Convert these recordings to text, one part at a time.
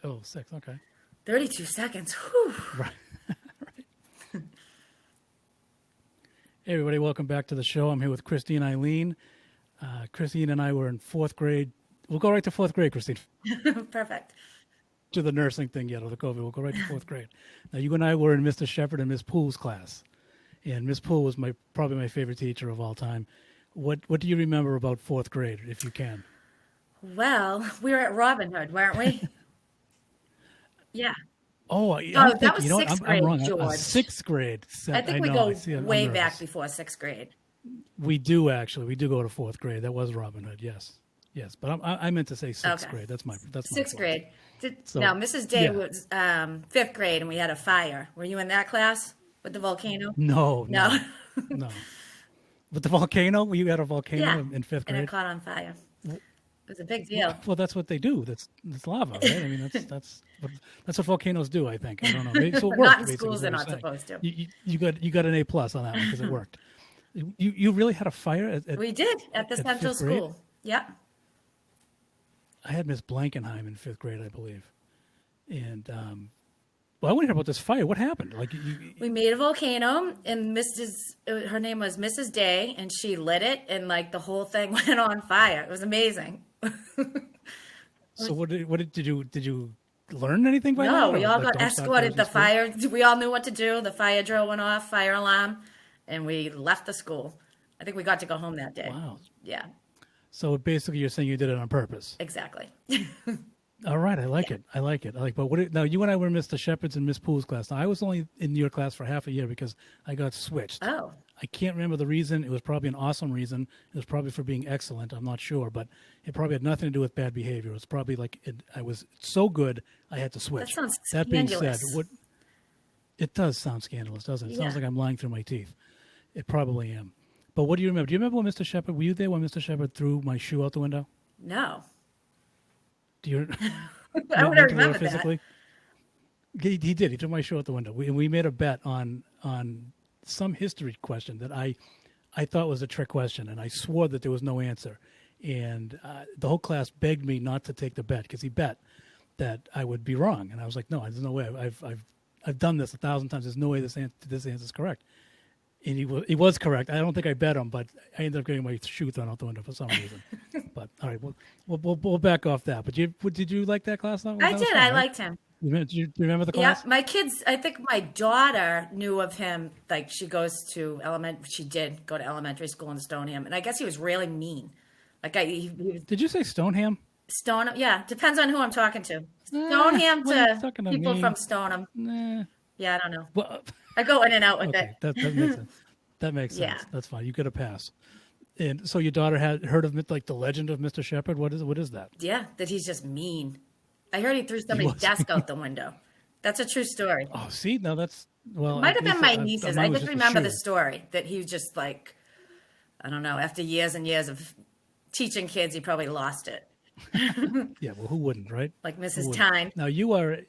Oh, 6. Okay. 32 seconds. Whew. Right. Hey, everybody. Welcome back to the show. I'm here with Cristine Eileen. Christine and I were in 4th grade. We'll go right to 4th grade, Christine. Perfect. To the nursing thing yet, or the COVID. We'll go right to 4th grade. Now, you and I were in Mr. Shepard and Miss Poole's class. And Miss Poole was probably my favorite teacher of all time. What do you remember about 4th grade, if you can? Well, we were at Robin Hood, weren't we? Yeah. Oh, Oh, that was 6th grade, I'm wrong. George. 6th grade. I think we go way back before 6th grade. We do, actually. We do go to 4th grade. That was Robin Hood, yes. Yes, but I meant to say 6th grade. That's my 6th grade. Now, Mrs. Day was 5th grade, and we had a fire. Were you in that class with the volcano? No. With the volcano? You had a volcano in 5th grade? And it caught on fire. It was a big deal. Well, that's what they do. That's lava, right? I mean, that's what volcanoes do. I think. I don't know. Maybe, so it worked, not in schools. They're not supposed to. You got an A+ on that one because it worked. You really had a fire at we did at the central school. Yep. I had Miss Blankenheim in 5th grade, I believe, and well, I want to hear about this fire. What happened? Like we made a volcano, and her name was Mrs. Day, and she lit it, and like the whole thing went on fire. It was amazing. So what did you learn anything by that? No, we all got escorted. The fire. We all knew what to do. The fire drill went off, fire alarm, and we left the school. I think we got to go home that day. Wow. Yeah. So basically, you're saying you did it on purpose. Exactly. All right, I like it. But now you and I were in Mr. Shepard's and Miss Poole's class. Now I was only in your class for half a year because I got switched. Oh. I can't remember the reason. It was probably an awesome reason. It was probably for being excellent. I'm not sure, but it probably had nothing to do with bad behavior. It was probably I was so good I had to switch. That sounds That being scandalous. said, it does sound scandalous, doesn't it? It sounds like I'm lying through my teeth. It probably am. But what do you remember? Do you remember when Mr. Shepard? Were you there when Mr. Shepard threw my shoe out the window? No. Do you? I would remember physically? That. He did. He threw my shoe out the window. We made a bet on some history question that I thought was a trick question, and I swore that there was no answer. And the whole class begged me not to take the bet because he bet that I would be wrong, and I was like, no, there's no way. I've done this 1,000 times. There's no way this answer is correct. And he was correct. I don't think I bet him, but I ended up getting my shoe thrown out the window for some reason. But all right, we'll back off that. But did you like that class? I did. I liked him. Do you remember the class? Yeah, my kids. I think my daughter knew of him. Like she She did go to elementary school in Stoneham, and I guess he was really mean. Like he was, Did you say Stoneham? Stoneham. Yeah, depends on who I'm talking to. Stoneham to people from Stoneham. Nah. Yeah, I don't know. Well, I go in and out with it. That makes sense. That makes sense. Yeah. That's fine. You get a pass. And so your daughter had heard of like the legend of Mr. Shepard. What is that? Yeah, that he's just mean. I heard he threw somebody's desk out the window. That's a true story. Oh, see, now that's well. It might have been my nieces. I just remember the shooter. story that he was just like, I don't know. After years and years of teaching kids, he probably lost it. Yeah, well, who wouldn't, right? Like Mrs. Tyne. Now you are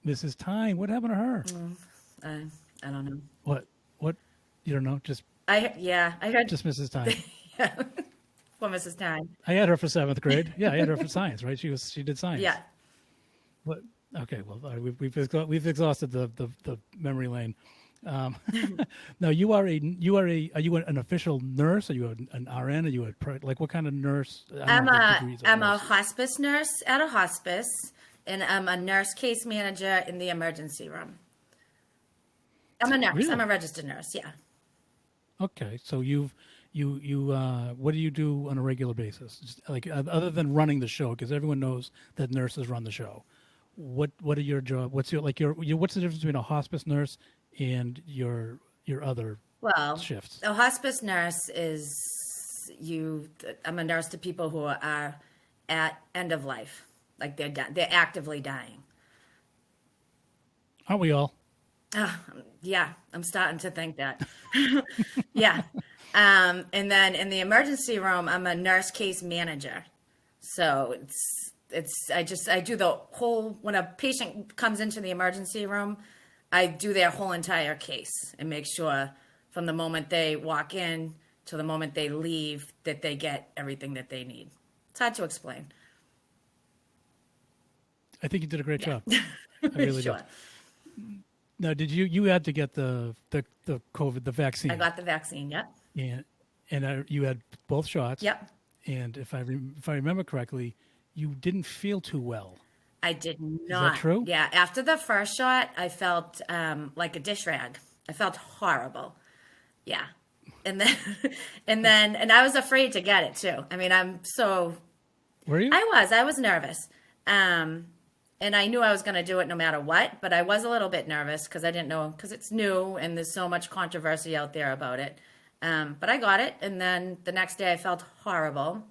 Mrs. Tyne. What happened to her? I don't know. What? You don't know? I heard just Mrs. Tyne. Yeah. Well, Mrs. Tyne. I had her for 7th grade. Yeah, I had her for science, right? She did science. Yeah. What? Okay, well, all right, we've exhausted the memory lane. Now are you an official nurse? Are you an RN? Are you like what kind of nurse? I'm a hospice nurse at a hospice, and I'm a nurse case manager in the emergency room. I'm a nurse. Really? I'm a registered nurse. Yeah. Okay, so you what do you do on a regular basis? Just like other than running the show, because everyone knows that nurses run the show. What are your job? What's what's the difference between a hospice nurse and your other shifts? A hospice nurse is I'm a nurse to people who are at end of life, like they're actively dying. Aren't we all? Yeah, I'm starting to think that. Yeah. And then in the emergency room, I'm a nurse case manager. So I do the whole, when a patient comes into the emergency room, I do their whole entire case and make sure from the moment they walk in to the moment they leave that they get everything that they need. It's hard to explain. I think you did a great job. I really Sure. did. Now, did you had to get the COVID, the vaccine? I got the vaccine. Yep. And you had both shots. Yep. And if I remember correctly, you didn't feel too well. I did not. Is that true? Yeah. After the first shot, I felt like a dish rag. I felt horrible. Yeah. And then, and I was afraid to get it too. I mean, Were you? I was nervous. And I knew I was going to do it no matter what, but I was a little bit nervous because I didn't know, because it's new and there's so much controversy out there about it. But I got it. And then the next day I felt horrible.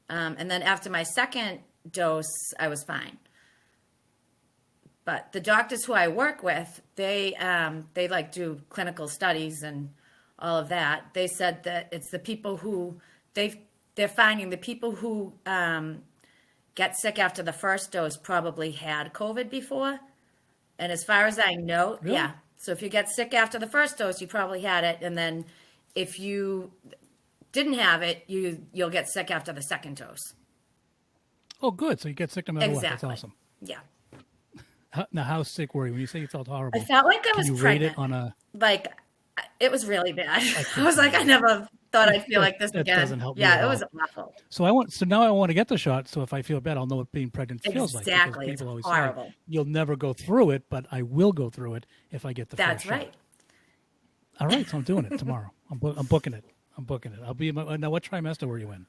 And then after my second dose, I was fine. But the doctors who I work with, they like do clinical studies and all of that. They said that it's the people who they're finding the people who get sick after the first dose probably had COVID before. And as far as I know, Really? yeah. So if you get sick after the first dose, you probably had it. And then if you didn't have it, you'll get sick after the second dose. Oh, good. So you get sick no matter what. Exactly. That's awesome. Yeah. Now, how sick were you when you say you felt horrible? I felt like I Can was you rate pregnant. it on a? Like, it was really bad. I was like, I never thought I'd feel like this That again. doesn't help me Yeah, at it all. was awful. So now I want to get the shot. So if I feel bad, I'll know what being pregnant feels like. because Exactly. It's people always horrible. say you'll never go through it, but I will go through it if I get the That's first shot. right. All right, so I'm doing it tomorrow. I'm booking it. I'm booking it. I'll be now. What trimester were you in?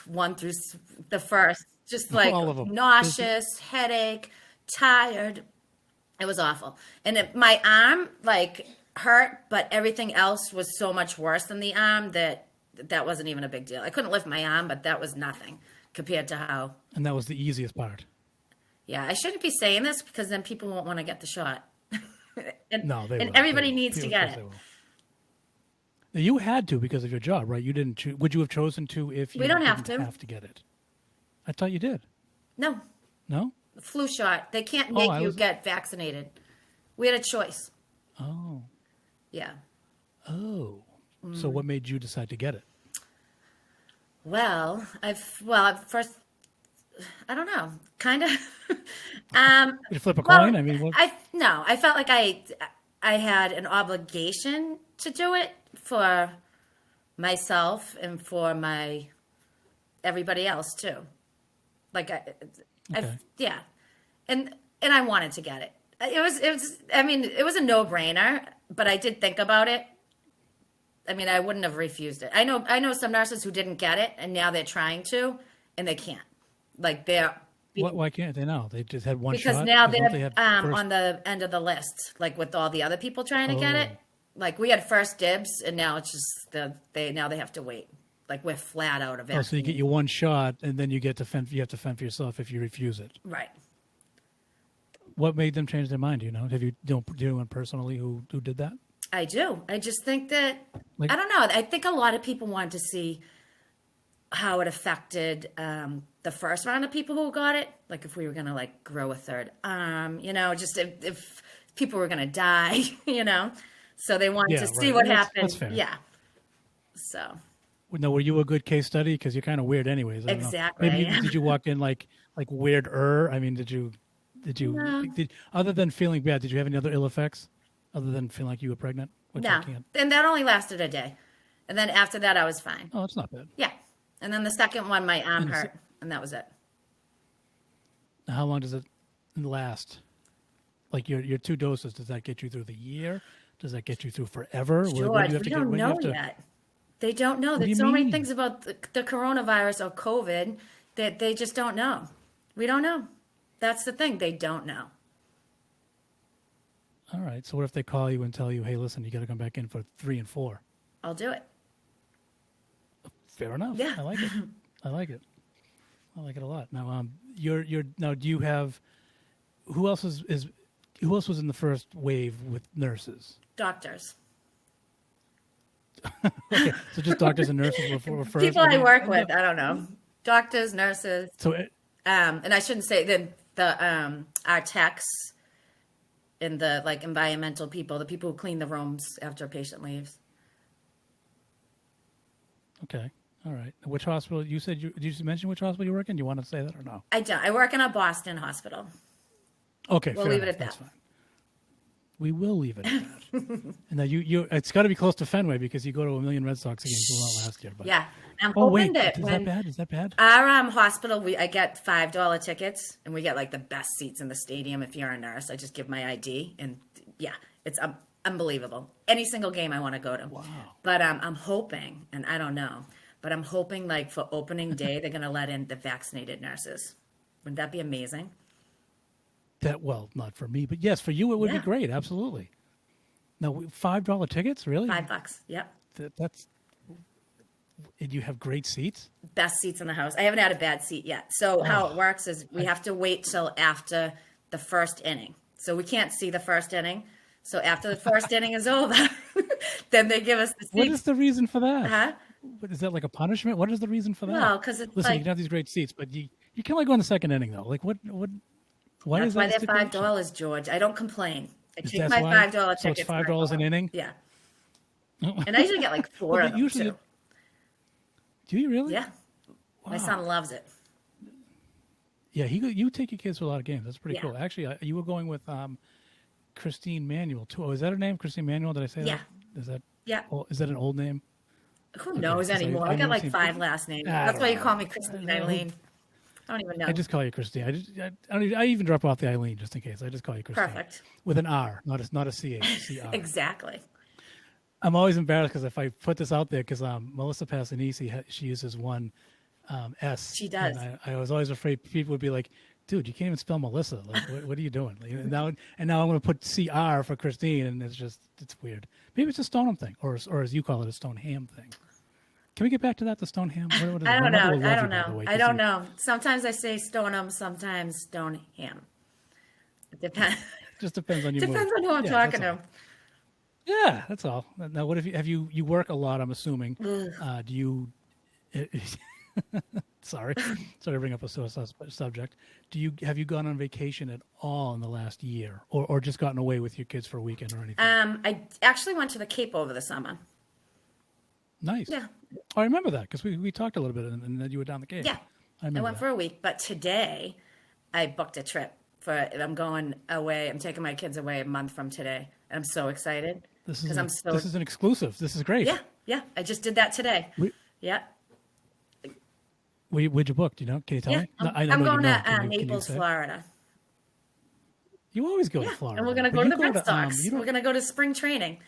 One through the first, just like All of them. nauseous, headache, tired. It was awful. And my arm like hurt, but everything else was so much worse than the arm that wasn't even a big deal. I couldn't lift my arm, but that was nothing compared to how. And that was the easiest part. Yeah, I shouldn't be saying this because then people won't want to get the shot. and, No, they and will. everybody They will. needs to Of get course it. they will. Now, you had to because of your job, right? You didn't. Would you have chosen to if you We don't have didn't to. have to get it? I thought you did. No, No. flu shot. They can't Oh, make I you was- get vaccinated. We had a choice. Oh. Yeah. Oh. Mm. So what made you decide to get it? Well, first, I don't know, kind of. Did you flip a well, coin? I mean, what? I felt like I had an obligation to do it for myself and for everybody else too. Like Okay. yeah, and I wanted to get it. It was. I mean, it was a no-brainer, but I did think about it. I mean, I wouldn't have refused it. I know some nurses who didn't get it, and now they're trying to, and they can't. Like Why can't they now? They just had one because shot. now Don't they're they have first- on the end of the list, like with all the other people trying to get it. Oh. Like we had first dibs, and now it's just they have to wait. Like we're flat out of it. Oh, so you get your one shot, and then you get to fend. You have to fend for yourself if you refuse it. Right. What made them change their mind? Do you know? Have you do anyone personally who did that? I do. I just think that Like- I don't know. I think a lot of people want to see how it affected the first round of people who got it. Like if we were going to like grow a third arm, just if people were going to die, So they wanted Yeah, to see right. what That's happened. fair. Yeah. So No, were you a good case study? Because you're kind of weird, anyways. I don't know. Exactly, Maybe I am. did you walk in like weird? I mean, did you? No. Other than feeling bad, did you have any other ill effects other than feeling like you were pregnant? Which I no, can't. and that only lasted a day, and then after that I was fine. Oh, that's not bad. Yeah, and then the second one my arm And hurt, and that was it. Now, how long does it last? Like your 2 doses, does that get you through the year? Does that get you through forever? Where do you George, have we to get- don't when do you know have to- yet. They don't know. do you There's so many mean? things about the coronavirus or COVID that they just don't know. We don't know. That's the thing. They don't know. All right. So what if they call you and tell you, "Hey, listen, you got to come back in for 3 and 4"? I'll do it. Fair enough. Yeah. I like it. I like it. I like it a lot. Now, you're now. Do you have? Who else who else was in the first wave with nurses? Doctors. Okay, so just doctors and nurses were first. People I work with, I don't know. Doctors, nurses, So and I shouldn't say the our techs and the like environmental people, the people who clean the rooms after a patient leaves. okay, All right. Which hospital? You said did you mention which hospital you work in? Do you want to say that or no? I don't. I work in a Boston hospital. Okay, We'll fair leave it enough. at That's that. fine. We will leave it at that. And now it's got to be close to Fenway because you go to a million Red Sox games last year. But Yeah. I'm oh hoping wait, that is when that bad? Is that bad? our hospital, I get $5 tickets, and we get like the best seats in the stadium. If you're a nurse, I just give my ID, and yeah, it's unbelievable. Any single game I want to go to. Wow. But I'm hoping, and I don't know, but I'm hoping like for opening day they're gonna let in the vaccinated nurses. Wouldn't that be amazing? Well, not for me, but yes, for you it would be Yeah. great. Absolutely. Now, $5 tickets, really? $5. Yep. That's. And you have great seats. Best seats in the house. I haven't had a bad seat yet. So how it works is we have to wait till after the first inning. So we can't see the first inning. So after the first inning is over, then they give us the seats. What is the reason for that? Huh? What, is that like a punishment? What is the reason for that? Well, because it's Listen, you like can have these great seats, but you can only go in the second inning though. Like what? Why that's is why that? they're $5, George. I don't complain. I take That's my why? $5 So tickets. it's $5 an inning. Yeah. And I usually get like four Well, of but them usually too. Do you really? Yeah. My son loves it. Yeah, you take your kids to a lot of games. That's pretty Yeah. cool. Actually, you were going with Cristine Manuel too. Oh, is that her name? Christine Manuel? Did I say Yeah. that? Is that? Yeah. Oh, is that an old name? Who knows because anymore? I I got never like seen- 5 last names. I That's don't why you know. call me Cristine Eileen. I don't even know. I just call you Christine. I even drop off the Eileen just in case. I just call you Christine. Perfect. With an R, not a CH. CR. Exactly. I'm always embarrassed because if I put this out there, because Melissa Passanisi, she uses one S. She does. And I was always afraid people would be like, dude, you can't even spell Melissa. Like, what are you doing? Like, now I'm going to put CR for Christine, and it's weird. Maybe it's a Stoneham thing, or as you call it, a Stoneham thing. Can we get back to that, the Stoneham? What is it? I don't My mother know. will I love don't you, by the know. way, I 'cause don't you- know. Sometimes I say Stoneham, sometimes Stoneham. It depends. Just depends on your mood. Depends on who I'm Yeah, talking that's all. to. Yeah, that's all. Now, what have you work a lot? I'm assuming. Do you? Sorry to bring up a sore subject. Have you gone on vacation at all in the last year, or just gotten away with your kids for a weekend or anything? I actually went to the Cape over the summer. Nice. Yeah. Oh, I remember that because we talked a little bit, and then you were down the Cape. Yeah. I I remember went that. for a week, but today I booked a trip I'm going away. I'm taking my kids away a month from today. I'm so excited This because I'm so this is an exclusive. This is great. yeah. I just did that today. Yeah. Where'd you book? Do you know? Can you tell Yeah. me? No, I I'm know you going know. to Can you Naples, say? Florida. You always go to Yeah. Florida. And we're going to but go you to the Red Sox. you We're don't- going to go to spring training.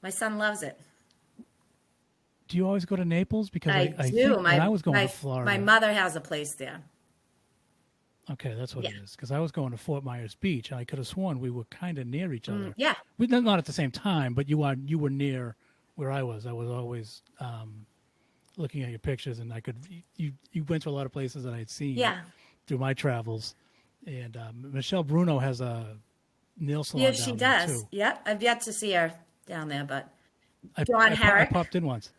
My son loves it. Do you always go to Naples? Because I I do. think when I was going to Florida. My mother has a place there. Okay, that's what it Yeah. is. Because I was going to Fort Myers Beach, and I could have sworn we were kind of near each other. Yeah. Not at the same time, but you were near where I was. I was always looking at your pictures, and I could. You went to a lot of places that I had seen. Yeah. Through my travels, and Michelle Bruno has a nail salon. Yeah, down she there, does. too. Yeah. I've yet to see her down there, but Dawn I Herrick. popped in once.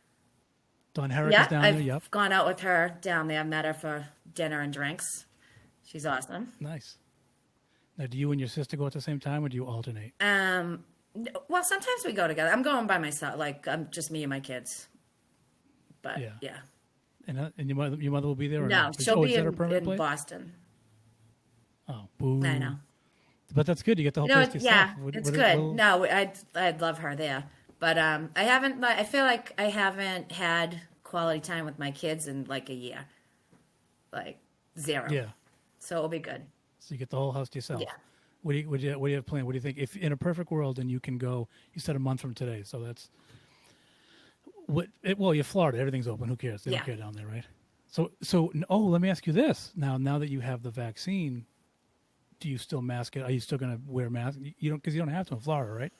Dawn Herrick yeah, is down I've there. Yep, gone out with her down there. Met her for dinner and drinks. She's awesome. nice. Now, do you and your sister go at the same time, or do you alternate? Well, sometimes we go together. I'm going by myself. Like I'm just me and my kids. But Yeah. yeah. And your mother will be there? Or No, not? she'll Is be that her in permanent place? Boston. Oh, boo. I know. But that's good. You get the whole No, place to yourself. yeah, What- it's what- good. what- No, I'd love her there, but I haven't. I feel like I haven't had quality time with my kids in like a year, like 0. Yeah. So it'll be good. So you get the whole house to yourself. Yeah. What do you have planned? What do you think? If in a perfect world, and you can go, you said a month from today, so that's well, you're Florida. Everything's open. Who cares? They Yeah. don't care down there, right? So let me ask you this. Now that you have the vaccine, do you still mask it? Are you still going to wear a mask? You don't, because you don't have to in Florida, right?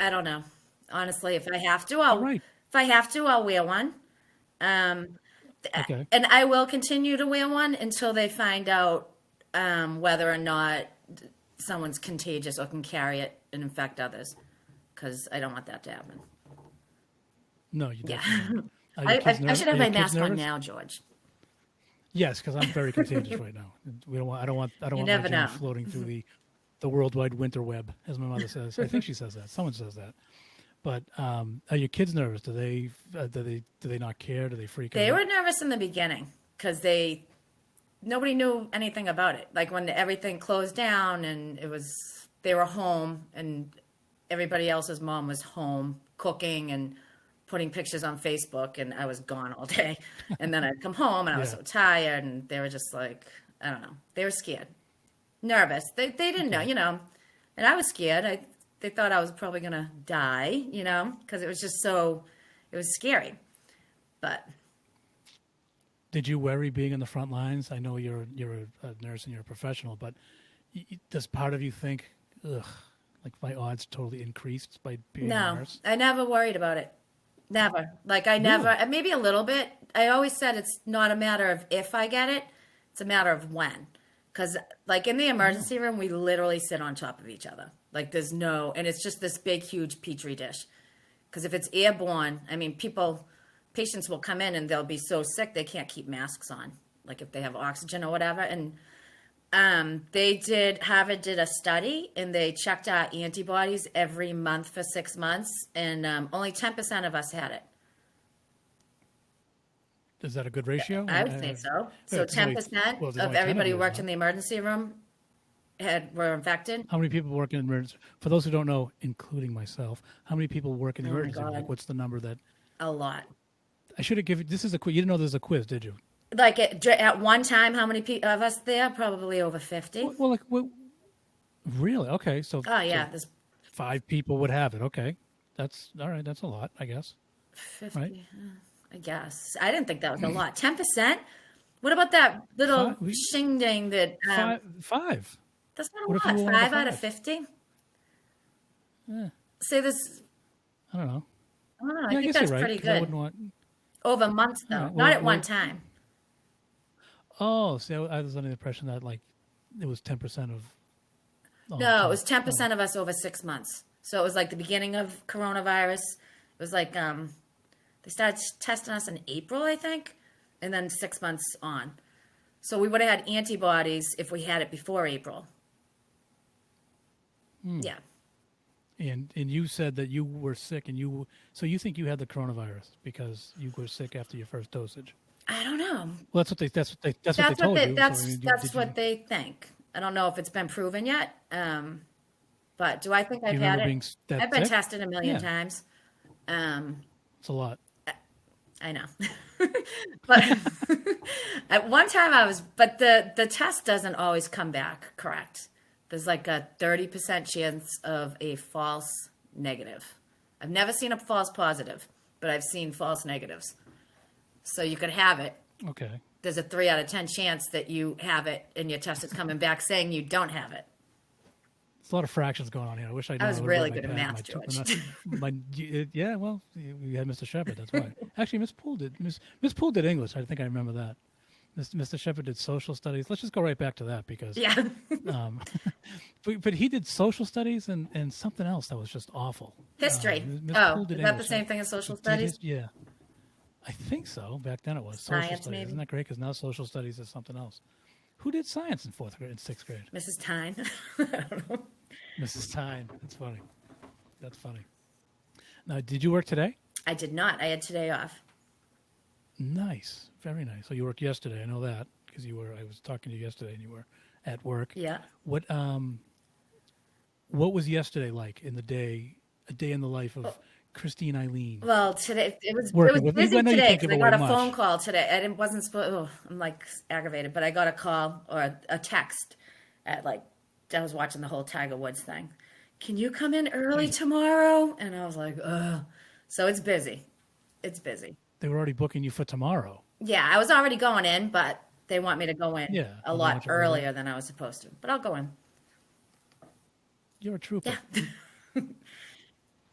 I don't know. Honestly, if I have to, Right. If I have to, I'll wear one. Okay. And I will continue to wear one until they find out whether or not someone's contagious or can carry it and infect others. Because I don't want that to happen. No, you Yeah. definitely don't. Are your I kids should nervous? have Are my your kids mask on nervous? now, George. Yes, because I'm very contagious right now. I don't want my never germs know. floating through the worldwide winter web, as my mother says. I think she says that. Someone says that. But are your kids nervous? Do they not care? Do they freak They out? were nervous in the beginning because nobody knew anything about it. Like when everything closed down and they were home and everybody else's mom was home cooking and putting pictures on Facebook, and I was gone all day. And then I'd come home and I was Yeah. so tired, and they were just like, I don't know. They were scared, nervous. They didn't know, and I was scared. They thought I was probably going to die, because it was just it was scary. But Did you worry being in the front lines? I know you're a nurse and you're a professional, but does part of you think, ugh, like my odds totally increased by being a no, nurse? I never worried about it. Never. Like I never, Really? maybe a little bit. I always said it's not a matter of if I get it, it's a matter of when. Because like in the emergency room, we literally sit on top of each other. Like and it's just this big, huge petri dish. Because if it's airborne, I mean, patients will come in and they'll be so sick they can't keep masks on. Like if they have oxygen or whatever. And Harvard did a study and they checked our antibodies every month for 6 months, and only 10% of us had it. Is that a good ratio? I would think so. So it's only- 10% well, there's of only 10 everybody you, who worked huh? in the emergency room were infected. How many people work in emergency? For those who don't know, including myself, how many people work in the Oh my emergency room? God. Like, what's the number that A lot. I should have given? This is a quiz. You didn't know there's a quiz, did you? Like at one time, how many of us there? Probably over 50. Well, like, really? Okay, so Oh yeah, so there's 5 people would have it. Okay, that's all right. That's a lot, I guess. 50. Right. I guess. I didn't think that was a lot. 10%? What about that little Five- we- shingding that? Five. That's not a What if you lot. were one of the 5 out of five? 50? Yeah, Say this. I don't know. I don't know. I Yeah, I think guess that's you're right. pretty 'Cause I good. wouldn't want. Over months, though. All right, Not at well- one time. Oh, see, I was under the impression that like it was 10% of. No, it was 10% of us over 6 months. So it was like the beginning of coronavirus. It was like they started testing us in April, I think, and then 6 months on. So we would have had antibodies if we had it before April. Yeah. And you said that you were sick, and so you think you had the coronavirus because you were sick after your first dosage. I don't know. Well, that's what they told you. So, That's I mean, that's did what you, they think. I don't know if it's been proven yet. But do I think I've you had remember it? being that I've been sick? tested a million Yeah. times. It's a lot. I know. But at one time but the test doesn't always come back correct. There's like a 30% chance of a false negative. I've never seen a false positive, but I've seen false negatives. So you could have it. Okay. There's a 3 out of 10 chance that you have it and your test is coming back saying you don't have it. There's a lot of fractions going on here. I wish I knew. I was would've really brought good my at pad, math, my- George. yeah, well, we had Mr. Shepard. That's why. Actually, Miss Poole did. Miss Poole did English. I think I remember that. Mr. Shepard did social studies. Let's just go right back to that because. Yeah. But he did social studies and something else that was just awful. History. Miss Oh, Poole is did that the English. same thing as social She did studies? yeah. I think so. Back then it was social Science, studies. maybe? Isn't that great? Because now social studies is something else. Who did science in 4th grade and 6th grade? Mrs. Tyne. Mrs. Tyne. That's funny. That's funny. Now, did you work today? I did not. I had today off. Nice. Very nice. So you worked yesterday. I know that because I was talking to you yesterday and you were at work. Yeah. What was yesterday like a day in the life of Cristine Eileen? Well, today it was Working with me. busy I know you today can't because give I got away a much. phone call today. I wasn't supposed. Oh, I'm like aggravated, but I got a call or a text at like I was watching the whole Tiger Woods thing. Can you come in early tomorrow? And I was like, ugh. So it's busy. It's busy. They were already booking you for tomorrow. Yeah, I was already going in, but they want me to go in Yeah, a they lot want you early. earlier than I was supposed to. But I'll go in. You're a trooper. Yeah.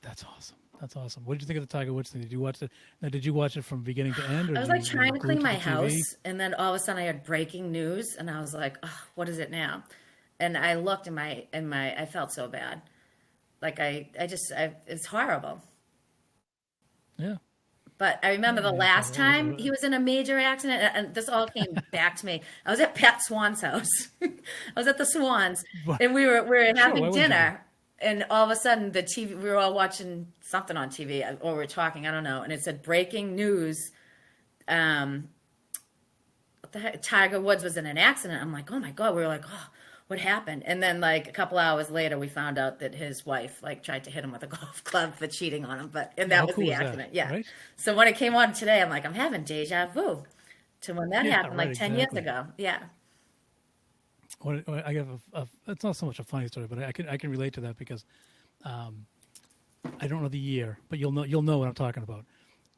That's awesome. That's awesome. What did you think of the Tiger Woods thing? Did you watch it? Now, did you watch it from beginning to end? Or I was did like you trying to glued clean my the TV? house, and then all of a sudden I heard breaking news, and I was like, oh, "What is it now?" And I looked in my, I felt so bad. Like it's horrible. Yeah. But I remember the Yeah, last so time he was in a major accident, and this all came back to me. I was at Pat Swan's house. I was at the Swans, What? and we were Sure, why having wouldn't you dinner. And all of a sudden, the TV, we were all watching something on TV, or we were talking, I don't know, and it said breaking news. What the heck? Tiger Woods was in an accident. I'm like, oh my God. We were like, oh, what happened? And then, like, a couple hours later, we found out that his wife, like, tried to hit him with a golf club for cheating on him. And that How was cool the is that, accident. Yeah. right? So when it came on today, I'm like, I'm having deja vu to when that Yeah, happened, right, like 10 years exactly. ago. Yeah. I have it's not so much a funny story, but I can relate to that because I don't know the year, but you'll know what I'm talking about.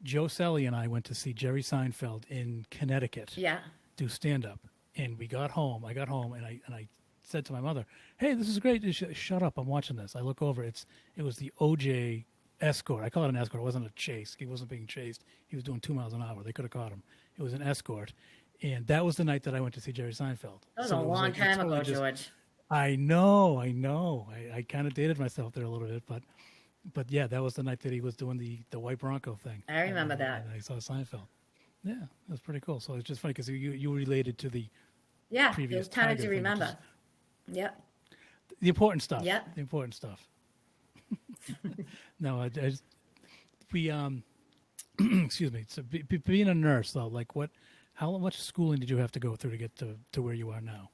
Joe Selly and I went to see Jerry Seinfeld in Connecticut Yeah. do stand up, and we got home. I got home and I said to my mother, "Hey, this is great." Shut up! I'm watching this. I look over. It was the OJ escort. I call it an escort. It wasn't a chase. He wasn't being chased. He was doing 2 miles an hour. They could have caught him. It was an escort, and that was the night that I went to see Jerry Seinfeld. That was So a it long like, time totally ago, George. I know. I kind of dated myself there a little bit, but yeah, that was the night that he was doing the White Bronco thing. I remember that. And I saw Seinfeld. Yeah, that was pretty cool. So it's just funny because you related to the Yeah. It previous was kind of Tiger to thing, which remember. is Yep. the important stuff. Yep. The important stuff. No, I just, we excuse me. So being a nurse though, like how much schooling did you have to go through to get to where you are now?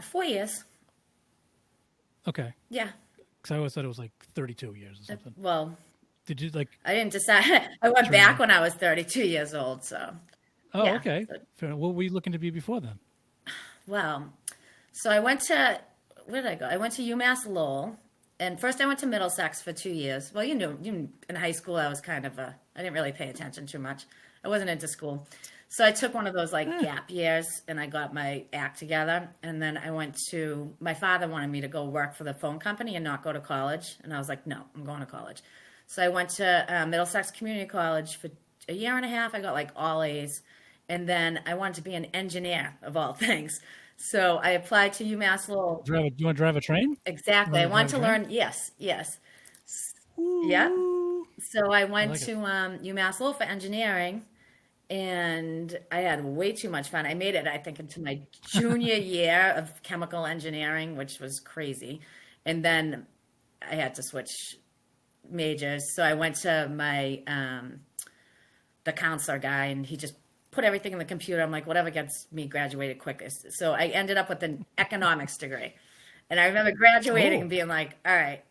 4 years. Okay, Yeah. because I always thought it was like 32 years or something. Well, Did you like? I didn't decide. I went back when I was 32 years old. So, Oh, yeah. okay. Fair enough. What were you looking to be before then? well, so I went to, where did I go? I went to UMass Lowell. And first I went to Middlesex for 2 years. Well, in high school, I was kind of I didn't really pay attention too much. I wasn't into school. So I took one of those like gap years and I got my act together. And then I went my father wanted me to go work for the phone company and not go to college. And I was like, no, I'm going to college. So I went to Middlesex Community College for a year and a half. I got like all A's. And then I wanted to be an engineer of all things. So I applied to UMass Lowell. Do you want to drive a train? Exactly. I wanted to learn. Yes. Yep. So I went like to UMass Lowell for engineering, and I had way too much fun. I made it, I think, into my junior year of chemical engineering, which was crazy. And then I had to switch majors. So I went to my the counselor guy, and he just put everything in the computer. I'm like, whatever gets me graduated quickest. So I ended up with an economics degree. And I remember graduating and being like, all right,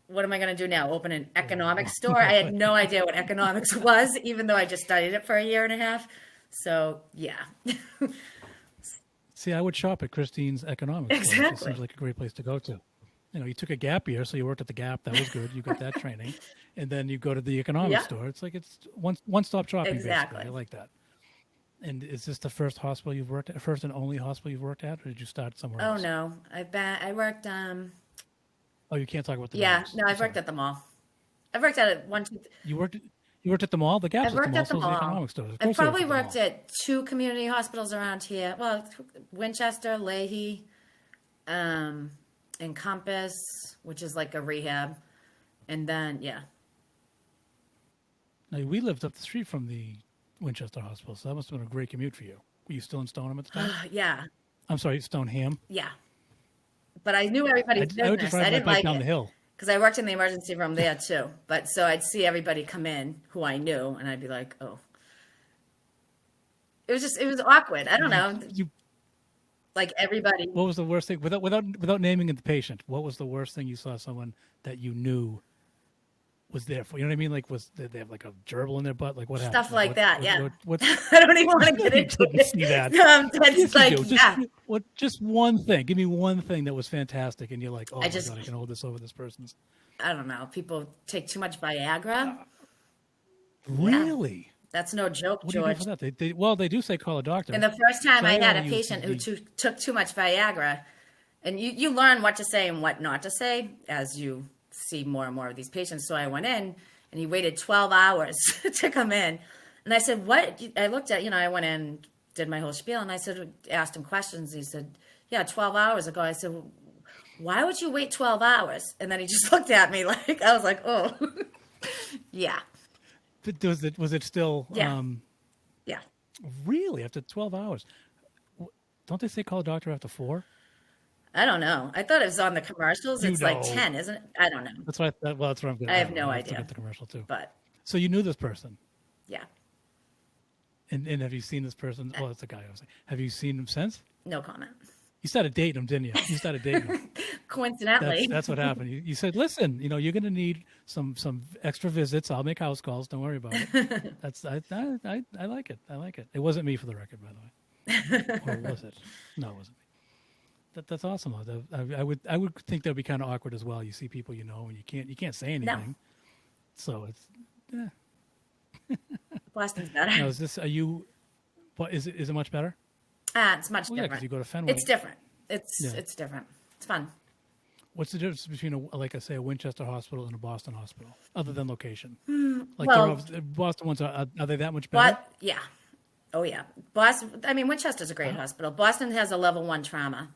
what am I going to do now? Open an economics store? I had no idea what economics was, even though I just studied it for a year and a half. So, yeah. See, I would shop at Christine's Economics. Store. It Exactly. seems like a great place to go to. You took a gap year, so you worked at the Gap. That was good. You got that training. And then you go to the economics store. It's like it's one-stop shopping, Exactly. basically. I like that. And is this the first hospital you've worked at, first and only hospital you've worked at, or did you start somewhere Oh, else? no. I worked, Oh, you can't talk about the yeah, names. no, I've worked at the mall. I've worked at it one, two, You worked at the mall? The Gap's I've at the worked mall, at the so is the mall. economics store. Of I've course they probably at the worked mall. at 2 community hospitals around here. Well, Winchester, Leahy, Encompass, which is like a rehab. And then, yeah. Now, we lived up the street from the Winchester Hospital, so that must have been a great commute for you. Were you still in Stoneham at the time? Yeah. I'm sorry, Stoneham. Yeah. But I knew everybody's I would just business. I ride my didn't bike like down it. the hill. Because I worked in the emergency room there too. But so I'd see everybody come in who I knew, and I'd be like, oh. It was awkward. I don't know. Like everybody. What was the worst thing without naming the patient? What was the worst thing you saw someone that you knew was there for? You know what I mean? Like, did they have like a gerbil in their butt? Like what happened? Stuff like that, yeah. What's I don't even want to get into didn't it. see that. That's Yes, you like, do. yeah. Just one thing. Give me one thing that was fantastic, and you're like, oh my just- god, I can hold this over this person's. I don't know. People take too much Viagra. Really? That's no joke, What do you do George. for that? They do say call a doctor. And the first time So I had a use patient who the- took too much Viagra, and you learn what to say and what not to say as you see more and more of these patients. So I went in, and he waited 12 hours to come in. And I said, what? I looked at, I went in, did my whole spiel, and I asked him questions. He said, yeah, 12 hours ago. I said, why would you wait 12 hours? And then he just looked at me like, I was like, oh, yeah. Was it still? Yeah. Yeah. Really? After 12 hours? Don't they say call a doctor after 4? I don't know. I thought it was on the commercials. You It's like know. 10, isn't it? I don't know. That's why. Well, that's what I'm getting. I I have don't know. no I have to idea. get the commercial too. But So you knew this person, yeah, and have you seen this person? Well, that's a guy. I was like, have you seen him since? no comment. You started dating him, didn't you? You started dating him. Coincidentally. That's what happened. You said, listen, you're going to need some extra visits. I'll make house calls. Don't worry about it. I like it. I like it. It wasn't me, for the record, by the way. Or was it? No, it wasn't me. That's awesome. I would think that would be kind of awkward as well. You see people and you can't say anything. So it's Boston's better. now is it much better? It's much Well, yeah, different. because you go to Fenway. It's different. It's different. It's fun. What's the difference between a Winchester hospital and a Boston hospital, other than location? well- Boston ones are they that much better? But yeah. Oh yeah. Boston. I mean, Winchester's a great hospital. Boston has a level 1 trauma,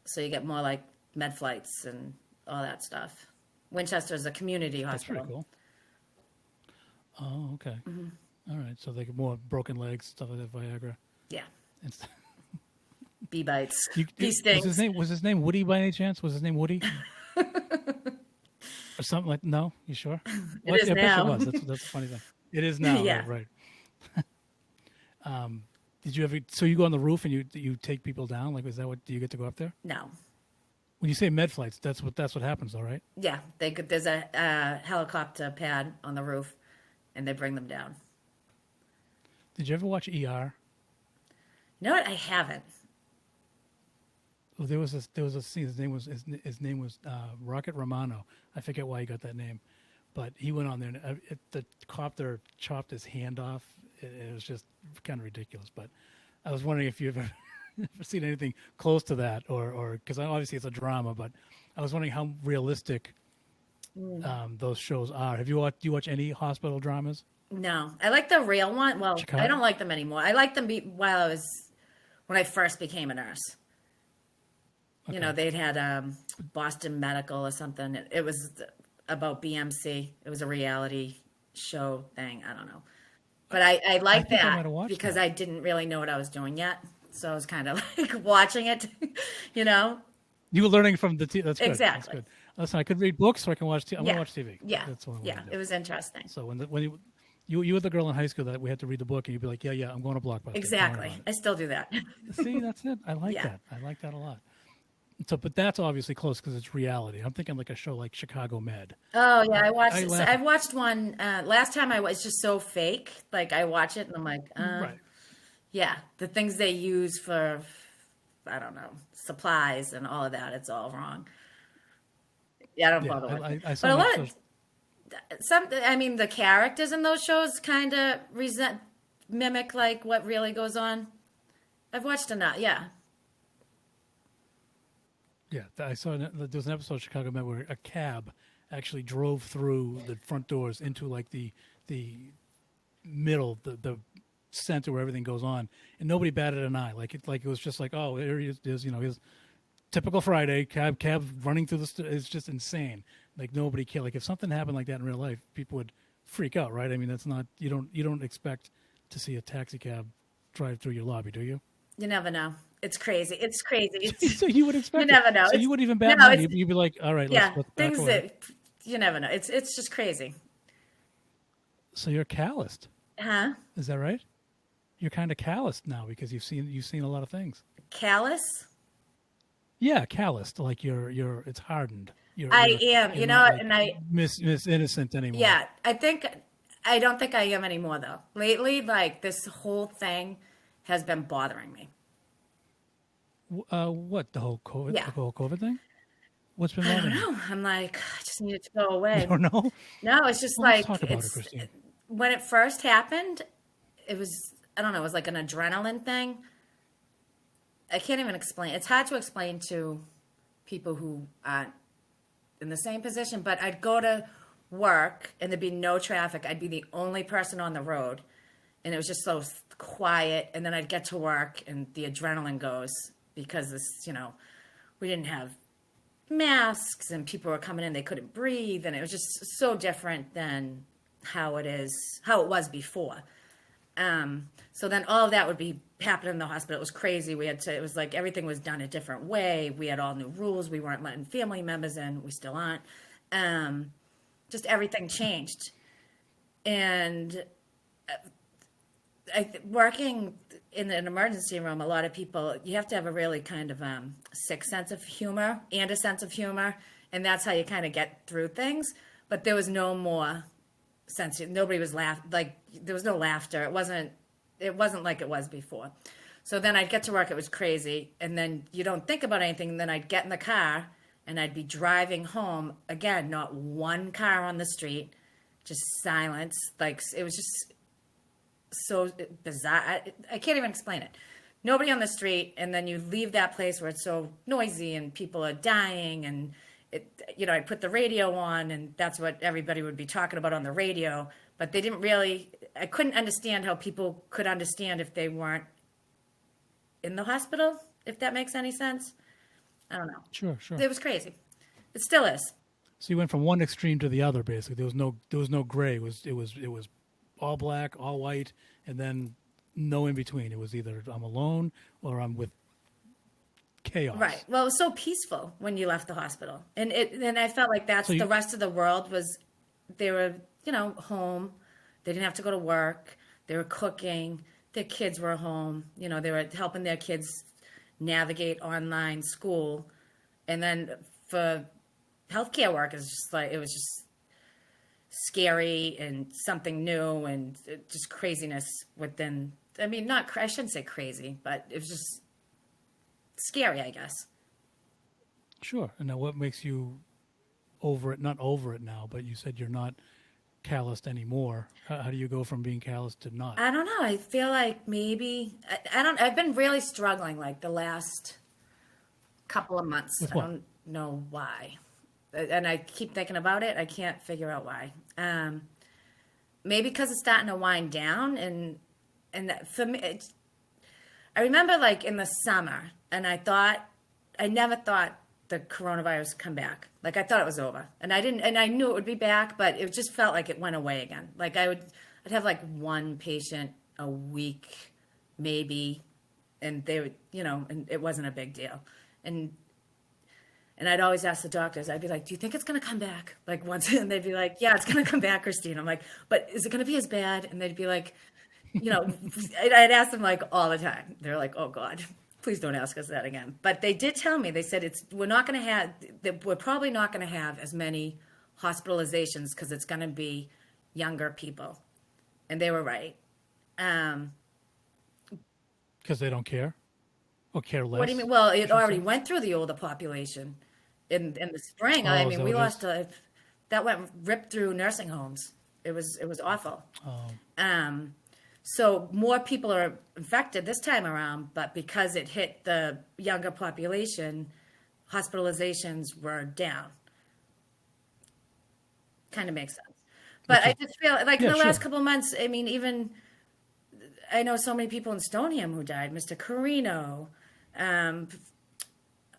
so you get more like med flights and all that stuff. Winchester is a community That's hospital. pretty cool. Oh, okay. All right. So they get more broken legs, stuff like that, Viagra. Yeah. And stuff. Bee bites. You- Bee was stings. his name Woody by any chance? Was his name Woody? Or something like? No, you sure? Well, is I bet now. it was. That's the funny thing. It is now. Yeah. Right. Did you ever? So you go on the roof and you take people down? Like, is that what? Do you get to go up there? No. When you say med flights, that's what happens, though, right? Yeah. There's a helicopter pad on the roof, and they bring them down. Did you ever watch ER? You know what? I haven't. Well, there was a scene. His name was Rocket Romano. I forget why he got that name, but he went on there and the copter chopped his hand off. It was just kind of ridiculous. But I was wondering if you've ever seen anything close to that, or because obviously it's a drama. But I was wondering how realistic those shows are. Do you watch any hospital dramas? No. I like the real one. Well, Chicago? I don't like them anymore. I liked them when I first became a nurse. Okay. They'd had Boston Medical or something. It was about BMC. It was a reality show thing. I don't know. But I like think I that might have watched because that. I didn't really know what I was doing yet. So I was kind of like watching it, You were learning from the TV. That's good. Exactly. That's good. Listen, I could read books, or I can watch TV. I want to watch TV. Yeah. That's what I want Yeah. to do. It was interesting. So when you were the girl in high school that we had to read the book, and you'd be like, yeah, I'm going to Blockbuster. Don't worry Exactly. about I still do that. it. See, that's it. I like Yeah. that. I like that a lot. So, but that's obviously close because it's reality. I'm thinking like a show like Chicago Med. Oh yeah, I watched. I laugh- I watched one last time. It's just so fake. Like I watch it and I'm like, Right. yeah, the things they use for, I don't know, supplies and all of that. It's all wrong. Yeah, I don't Yeah, bother with it. I saw But a an lot episode- I mean, the characters in those shows kind of mimic like what really goes on. I've watched enough. Yeah. Yeah, I saw there was an episode of Chicago Med where a cab actually drove through the front doors into like the middle, the center where everything goes on, and nobody batted an eye. Like it was just like, oh, there he is. His typical Friday cab running through it's just insane. Like nobody cared. Like if something happened like that in real life, people would freak out, right? I mean, that's not you don't expect to see a taxi cab drive through your lobby, do you? You never know. It's crazy. It's crazy. It's, So you would expect You never know. So It's- you wouldn't even bat no, an eye. it's- You'd be like, all right, yeah, let's back things away. that you never know. It's just crazy. So you're calloused. Huh? Is that right? You're kind of calloused now because you've seen a lot of things. Callous? Yeah, calloused. Like you're it's hardened. I am. You're You know not, what? like, And I miss innocent anymore. yeah, I don't think I am anymore though. Lately, like this whole thing has been bothering me. What the whole COVID? Yeah. The whole COVID thing? What's been I don't bothering you? know. I'm like, I just need it to go away. You don't know? No, it's just Well, like let's talk about it, it's Christine. when it first happened, it was I don't know, it was like an adrenaline thing. I can't even explain. It's hard to explain to people who aren't in the same position, but I'd go to work and there'd be no traffic. I'd be the only person on the road and it was just so quiet, and then I'd get to work and the adrenaline goes because we didn't have masks and people were coming in, they couldn't breathe, and it was just so different than how it was before. So then all of that would be happening in the hospital. It was crazy. It was like everything was done a different way. We had all new rules. We weren't letting family members in. We still aren't. Just everything changed. And working in an emergency room, a lot of people, you have to have a really kind of sick sense of humor and a sense of humor. And that's how you kind of get through things. But there was no more sense. Nobody was like there was no laughter. It wasn't like it was before. So then I'd get to work. It was crazy. And then you don't think about anything. And then I'd get in the car and I'd be driving home. Again, not one car on the street, just silence. Like, it was just so bizarre. I can't even explain it. Nobody on the street. And then you leave that place where it's so noisy and people are dying. And, I'd put the radio on and that's what everybody would be talking about on the radio. But they didn't really, I couldn't understand how people could understand if they weren't in the hospital, if that makes any sense. I don't know. Sure. It was crazy. It still is. So you went from one extreme to the other. Basically, there was no gray. It was all black, all white, and then no in between. It was either I'm alone or I'm with chaos. Right. Well, it was so peaceful when you left the hospital, and I felt like that's the rest of the world was. They were, home. They didn't have to go to work. They were cooking. Their kids were home. They were helping their kids navigate online school, and then for healthcare work, it was just scary and something new and just craziness within. I mean, I shouldn't say crazy, but it was just scary, I guess. Sure. And now what makes you not over it now, but you said you're not calloused anymore. How do you go from being calloused to not? I don't know. I feel like maybe, I've been really struggling like the last couple of months. With I what? don't know why. And I keep thinking about it. I can't figure out why. Maybe because it's starting to wind down and for me, I remember like in the summer and I never thought the coronavirus would come back. Like I thought it was over and I knew it would be back, but it just felt like it went away again. Like I'd have like one patient a week, maybe, and they would, and it wasn't a big deal. And I'd always ask the doctors, I'd be like, do you think it's going to come back? Like once, and they'd be like, yeah, it's going to come back, Cristine. I'm like, but is it going to be as bad? And they'd be like, I'd ask them like all the time. They're like, oh God, please don't ask us that again. But they did tell me, they said we're probably not going to have as many hospitalizations because it's going to be younger people. And they were right. Because they don't care or care less? What do you mean? Well, it already went through the older population in the spring. Oh, I mean, we lost that went ripped through nursing homes. It was awful. Oh. So more people are infected this time around, but because it hit the younger population, hospitalizations were down. Kind of makes sense. But I just feel like in the last couple of months, I mean, even I know so many people in Stoneham who died. Mr. Carino,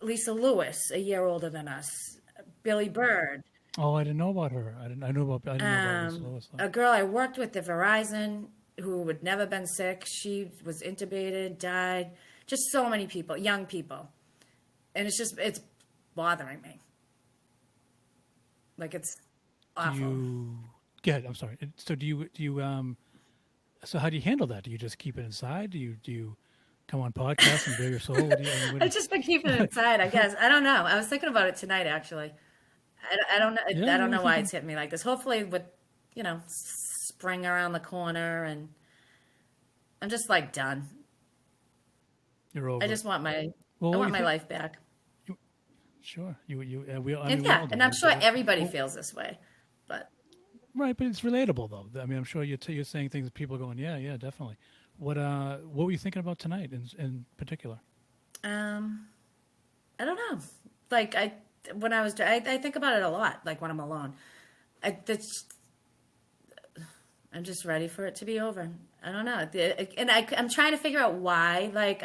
Lisa Lewis, a year older than us, Billy Bird. Oh, I didn't know about her. I didn't know about Lisa Lewis. A girl I worked with at Verizon who had never been sick. She was intubated, died. Just so many people, young people. And it's bothering me. Like it's awful. I'm sorry. So so how do you handle that? Do you just keep it inside? Do you come on podcasts and bare your soul? I've just been keeping it inside, I guess. I don't know. I was thinking about it tonight, actually. I don't know. I don't know why it's hit me like this. Hopefully with, spring around the corner and I'm just like done. You're over. I just want my life back. Sure. And I'm sure everybody feels this way, but. Right, but it's relatable though. I mean, I'm sure you're saying things that people are going, yeah, definitely. What were you thinking about tonight in particular? I don't know. Like I think about it a lot. Like when I'm alone, I'm just ready for it to be over. I don't know, and I'm trying to figure out why. Like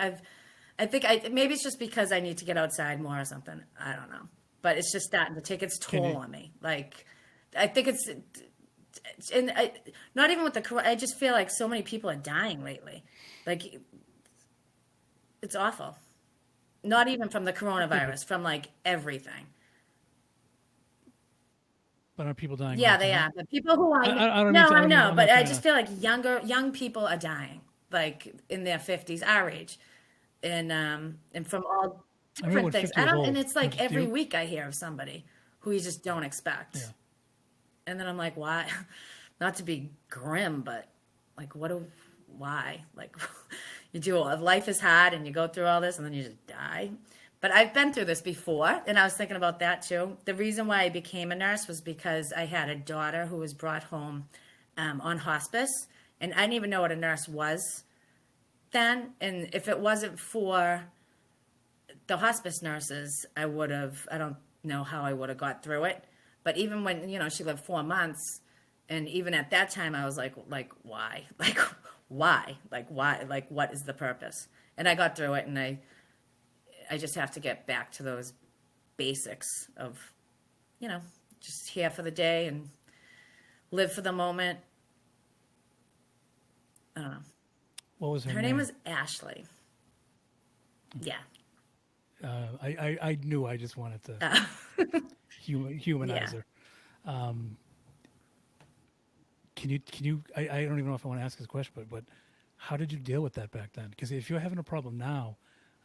maybe it's just because I need to get outside more or something. I don't know, but it's just starting to take its toll on me. Like I think it's and not even with I just feel like so many people are dying lately. Like, it's awful. Not even from the coronavirus, from like everything. But are people dying Yeah, right they now? are. But people who I don't mean no, to. I know, I'm but not I trying just to. feel like young people are dying, like in their 50s, our age, and from all I remember different when things. 50 I was don't, and old. it's Do like every you? week I hear of somebody who you just don't Yeah. expect, and then I'm like, why? Not to be grim, but like, why? Like, you do life is hard, and you go through all this, and then you just die. But I've been through this before, and I was thinking about that too. The reason why I became a nurse was because I had a daughter who was brought home on hospice, and I didn't even know what a nurse was then. And if it wasn't for the hospice nurses, I don't know how I would have got through it. But even when, she lived 4 months, and even at that time, I was like, why? Like, why? Like, why? Like, what is the purpose? And I got through it, and I just have to get back to those basics of, you know, just here for the day and live for the moment. I don't know. What was her Her name name? was Ashley. Yeah. I knew. I just wanted to humanize Yeah. her. Can you? I don't even know if I want to ask this question, but how did you deal with that back then? Because if you're having a problem now,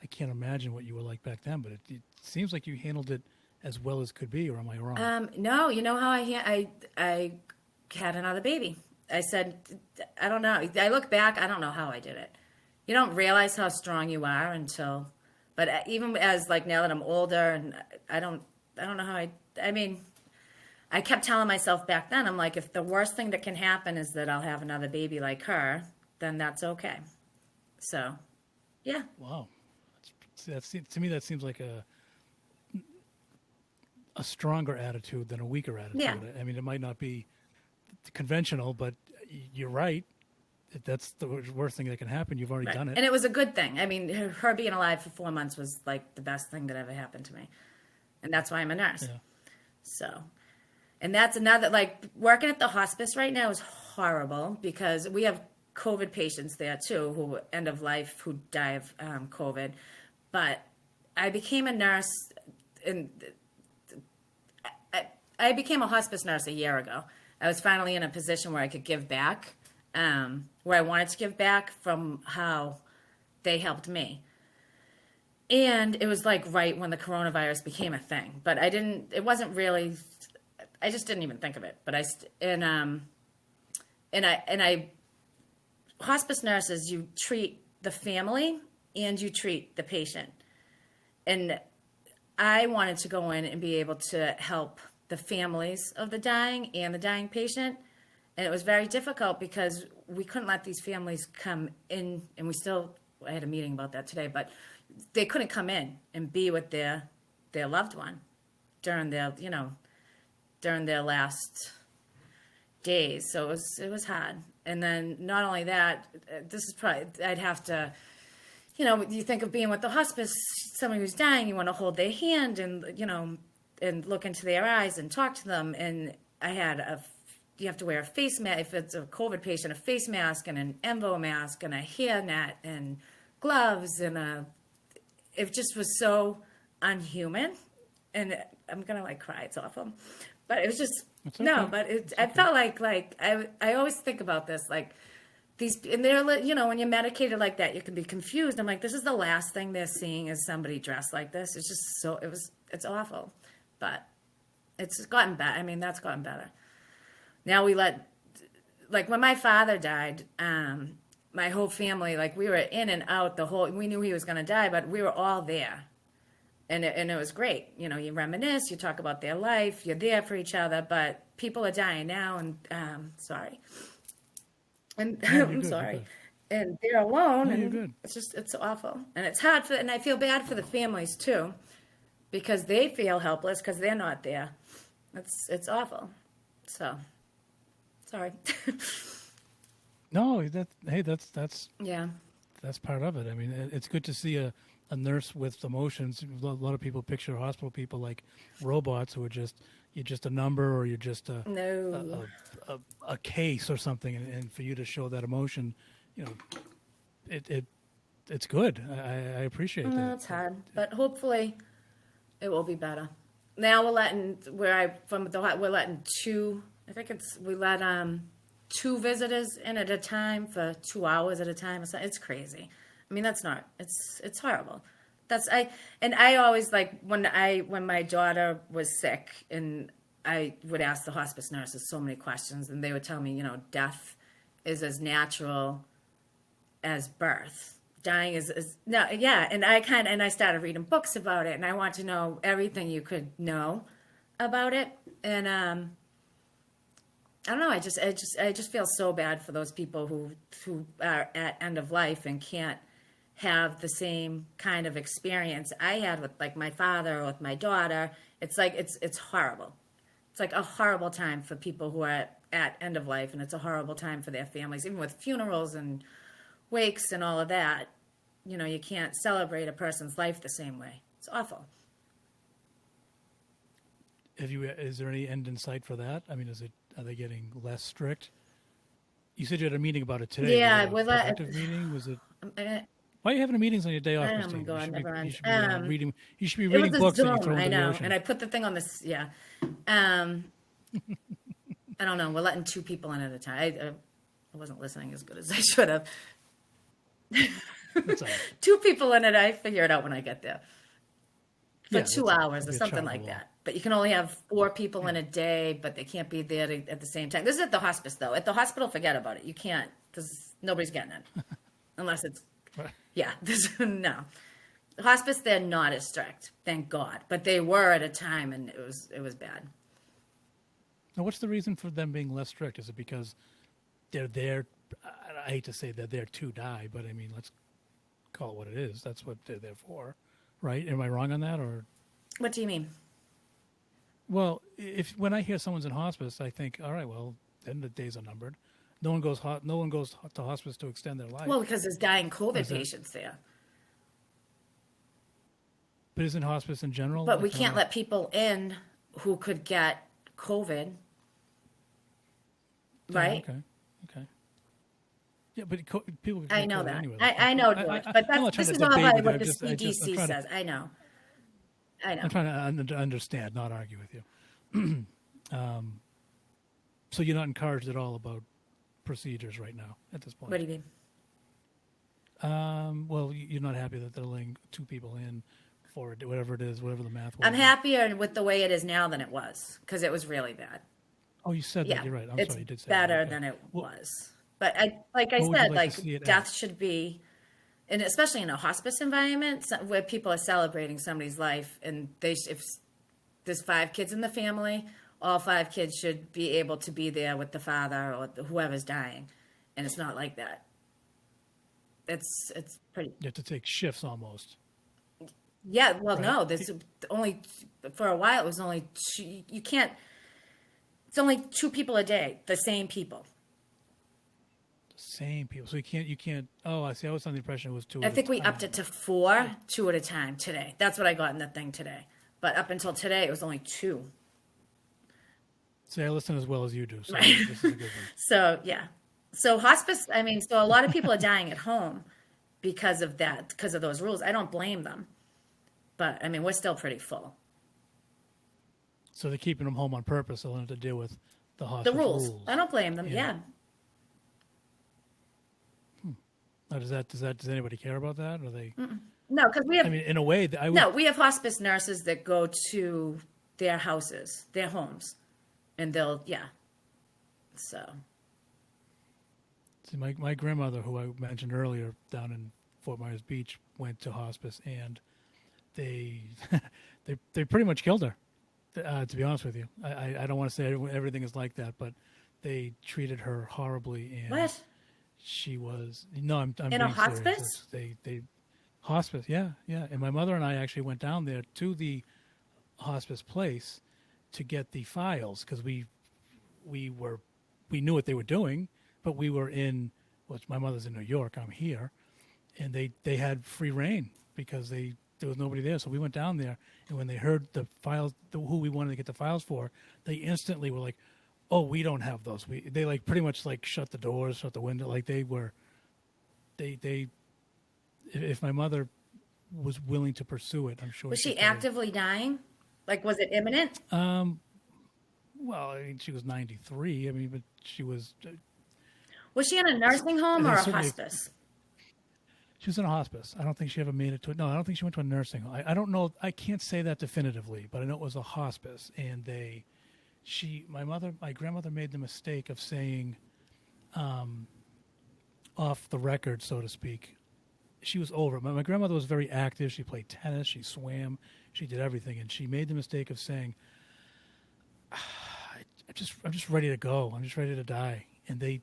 I can't imagine what you were like back then. But it seems like you handled it as well as could be, or am I wrong? No, you know how I had another baby. I said, I don't know. I look back, I don't know how I did it. You don't realize how strong you are until, but even as like now that I'm older, and I don't know how I mean, I kept telling myself back then, I'm like, if the worst thing that can happen is that I'll have another baby like her, then that's okay. So, yeah, Wow, to me that seems like a stronger attitude than a weaker yeah. attitude. I mean, it might not be conventional, but you're right. If that's the worst thing that can happen, you've already Right. done it. And it was a good thing. I mean, her being alive for 4 months was like the best thing that ever happened to me. And that's why I'm a nurse. Yeah. So, and that's another, like, working at the hospice right now is horrible because we have COVID patients there too, who end of life, who die of COVID. But I became a nurse, and I became a hospice nurse a year ago. I was finally in a position where I could give back, where I wanted to give back from how they helped me. And it was like right when the coronavirus became a thing, but it wasn't really, I just didn't even think of it. But hospice nurses, you treat the family and you treat the patient. And I wanted to go in and be able to help the families of the dying and the dying patient. And it was very difficult because we couldn't let these families come in, and I had a meeting about that today, but they couldn't come in and be with their loved one during their last days. So it was hard. And then not only that, this is probably, I'd have to, you think of being with the hospice, somebody who's dying, you want to hold their hand and, and look into their eyes and talk to them. And you have to wear a face mask. If it's a COVID patient, a face mask and an ENVO mask and a hairnet and gloves it just was so unhuman. And I'm going to like cry. It's awful. But it was just, It's okay. no, but I felt like I always think about this, like these, and they're, when you're medicated like that, you can be confused. I'm like, this is the last thing they're seeing is somebody dressed like this. It's just it's awful, but it's gotten better. I mean, that's gotten better. Now like when my father died, my whole family, like we were in and out we knew he was going to die, but we were all there. And it was great. You reminisce, you talk about their life, you're there for each other, but people are dying now, and sorry. And No, you're I'm good. You're sorry. good. And they're alone, No, you're and good. it's awful. And it's hard and I feel bad for the families too, because they feel helpless because they're not there. It's awful. So, sorry. No, that's Yeah. that's part of it. I mean, it's good to see a nurse with emotions. A lot of people picture hospital people like robots who are just you're just a number or you're just No. a case or something, and for you to show that emotion, you know, it's good. I appreciate No, that. it's hard, but hopefully it will be better. Now we're letting we're letting two. I think we let two visitors in at a time for 2 hours at a time. It's crazy. I mean, that's not. It's horrible. I always like when my daughter was sick and I would ask the hospice nurses so many questions and they would tell me, death is as natural as birth. Dying is no, yeah. And I started reading books about it and I want to know everything you could know about it. And I don't know. I just feel so bad for those people who are at end of life and can't have the same kind of experience I had with like my father or with my daughter. It's like it's horrible. It's like a horrible time for people who are at end of life, and it's a horrible time for their families, even with funerals and wakes and all of that. You can't celebrate a person's life the same way. It's awful. Is there any end in sight for that? I mean, are they getting less strict? You said you had a meeting about it today. Yeah, was it a productive meeting? Was it? Why are you having meetings on your day off, Oh Christine? my God, never ends. You should be It was reading a books that you Zoom, throw I into the know, ocean. and I put the thing on this. Yeah, I don't know. We're letting two people in at a time. I wasn't listening as good as I should have. That's all right. Two people in it. I figure it out when I get there. For Yeah, 2 that's hours or it'll be a something chug like along. that. But you can only have 4 people in a day, but they can't be there at the same time. This is at the hospice, though. At the hospital, forget about it. You can't, because nobody's getting it. Unless it's, Right. yeah, no. Hospice, they're not as strict, thank God. But they were at a time, and it was bad. Now, what's the reason for them being less strict? Is it because they're there? I hate to say they're there to die, but I mean, let's call it what it is. That's what they're there for, right? Am I wrong on that, or? What do you mean? Well, when I hear someone's in hospice, I think, all right, well, then the days are numbered. No one goes to hospice to extend their life. Well, because there's dying COVID Is that- patients there. But isn't hospice in general? But we like, can't let people in who could get COVID. Oh, Right? Okay. Yeah, but people. I get know COVID that. Anyway. I know, George. But I'm not this trying is to all debate about with what you. the I'm CDC trying to- says. I know. I'm trying to understand, not argue with you. So you're not encouraged at all about procedures right now at this point? What do you mean? Well, you're not happy that they're letting 2 people in for whatever it is, whatever the math was. I'm happier with the way it is now than it was because it was really bad. Oh, you said Yeah, that. You're right. I'm it's sorry. You did say better that. Okay. than it Well, was. But like I what would you said, like to see it death at? should be, and especially in a hospice environment where people are celebrating somebody's life, and if there's 5 kids in the family, all 5 kids should be able to be there with the father or whoever's dying, and it's not like that. It's pretty. You have to take shifts almost. Yeah, well, Right. no, there's only, for a while, it was only you can't, it's only 2 people a day, the same people. Same people. So you can't, oh, I see. I was under the impression it was 2 I at a think we time. upped it to 4, 2 at a time today. That's what I got in the thing today. But up until today, it was only 2. See, I listen as well as you do, so Right. this is a good one. So, yeah. So hospice, I mean, so a lot of people are dying at home because of that, because of those rules. I don't blame them. But, I mean, we're still pretty full. So they're keeping them home on purpose. They'll have to deal with the The hospice rules. I don't blame them. Yeah. Yeah. Now, does anybody care about that? Or they? No, because we have I mean, in a way, I would. No, we have hospice nurses that go to their houses, their homes, and yeah. So, See, my grandmother, who I mentioned earlier, down in Fort Myers Beach, went to hospice, and they they pretty much killed her. To be honest with you, I don't want to say everything is like that, but they treated her horribly, and what? she was no. I'm In being a serious. hospice? They hospice, yeah. And my mother and I actually went down there to the hospice place to get the files because we knew what they were doing, but we were in. Well, my mother's in New York. I'm here, and they had free reign because they there was nobody there. So we went down there, and when they heard the files, who we wanted to get the files for, they instantly were like, "Oh, we don't have those." They like pretty much like shut the doors, shut the window. Like they were, they. If my mother was willing to pursue it, I'm sure. Was she could have. actively dying? Like, was it imminent? Well, I mean, she was 93. I mean, but she was. Was she in a nursing home or a certainly- hospice? She was in a hospice. I don't think she ever made it to it. No, I don't think she went to a nursing home. I don't know. I can't say that definitively, but I know it was a hospice. And my grandmother made the mistake of saying, off the record, so to speak, she was over it. My grandmother was very active. She played tennis. She swam. She did everything. And she made the mistake of saying, I'm just ready to go. I'm just ready to die. And they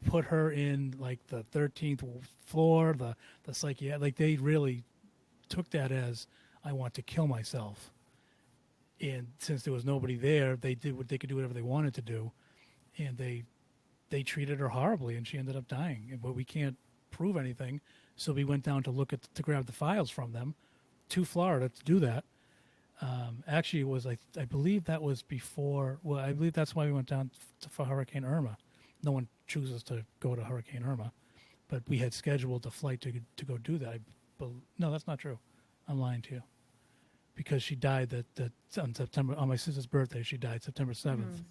put her in like the 13th floor, the psychiatric. Like they really took that as, I want to kill myself. And since there was nobody there, they did what they could do, whatever they wanted to do, and they treated her horribly, and she ended up dying. But we can't prove anything, so we went down to grab the files from them to Florida to do that. Actually, it was I believe that was before. Well, I believe that's why we went down for Hurricane Irma. No one chooses to go to Hurricane Irma, but we had scheduled a flight to go do that. No, that's not true. I'm lying to you, because she died on my sister's birthday. She died September 7th,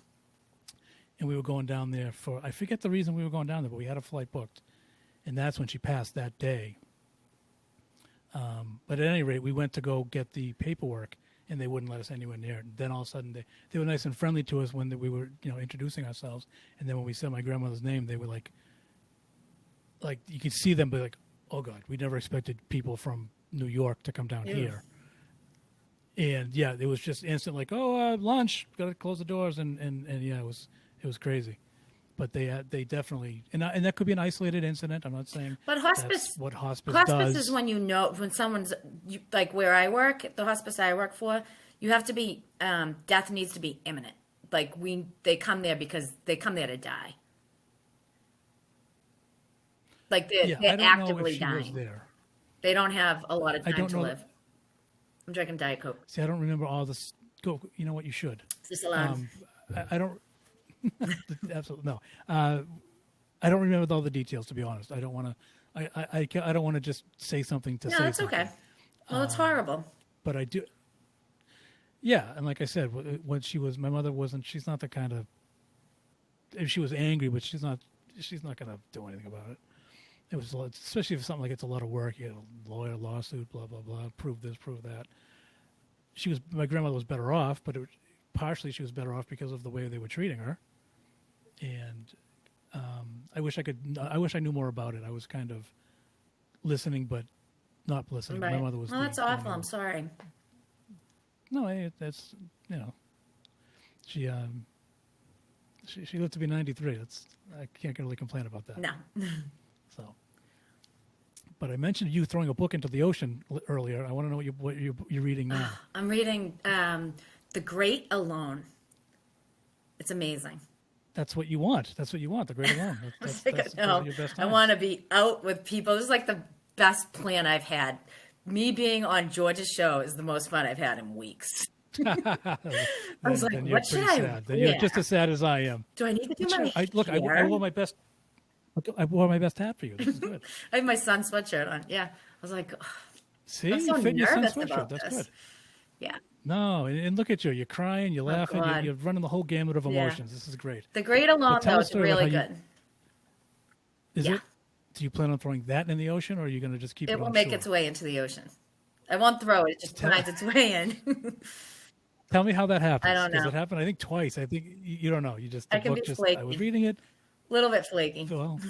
and we were going down there for, I forget the reason we were going down there, but we had a flight booked, and that's when she passed that day. But at any rate, we went to go get the paperwork, and they wouldn't let us anywhere near it. And then all of a sudden, they were nice and friendly to us when we were, introducing ourselves. And then when we said my grandmother's name, they were like you could see them, but like, oh God, we never expected people from New York to come down here. And yeah, it was just instant, like, lunch, got to close the doors, and yeah, it was crazy. But they definitely, and that could be an isolated incident. I'm not saying. But hospice, that's what hospice does. is when when someone's like where I work, the hospice I work for, you have to be death needs to be imminent. Like they come there because they come there to die. Like they're actively dying. They don't have a lot of time to live. I'm drinking Diet Coke. See, I don't remember all this. Go. You know what? You should. Is this allowed? I don't. Absolutely no. I don't remember all the details, to be honest. I don't want to. I don't want to just say something to say. No, that's something. okay. Well, it's horrible. But I do. Yeah, and like I said, when my mother wasn't. She's not the kind of. If she was angry, but she's not. She's not going to do anything about it. It was, especially if something like it's a lot of work. You get a lawyer, lawsuit, blah blah blah. Prove this, prove that. My grandmother was better off, but partially she was better off because of the way they were treating her. And I wish I knew more about it. I was kind of listening, but not listening. Right. My mother was. Well, that's awful. I'm sorry. No, that's she lived to be 93. I can't really complain about that. No. So, but I mentioned you throwing a book into the ocean earlier. I want to know what you're reading now. I'm reading The Great Alone. It's amazing. That's what you want. That's what you want. The Great Alone. That's your best I time. want to be out with people. This is like the best plan I've had. Me being on George's show is the most fun I've had in weeks. I was like, what should I wear? Then you're just as sad as I am. Do I need to do my hair? I wore my best. I wore my best hat for you. This is good. I have my son's sweatshirt on. Yeah. I was like, see, I'm so you fit your son's nervous about sweatshirt. That's this. good. Yeah. No, and look at you. You're crying, you're laughing, you're running the whole gamut of emotions. This is great. The Great Alone, tell though, us is really good. Is it? Do you plan on throwing that in the ocean, or are you going to just keep it on will make shore? its way into the ocean. I won't throw it. It just finds its way in. Tell me how that happens. I don't know. Does it happen? I think twice. I think you don't know. You just the I can book be just. flaky. I was reading it. A little bit flaky. Well,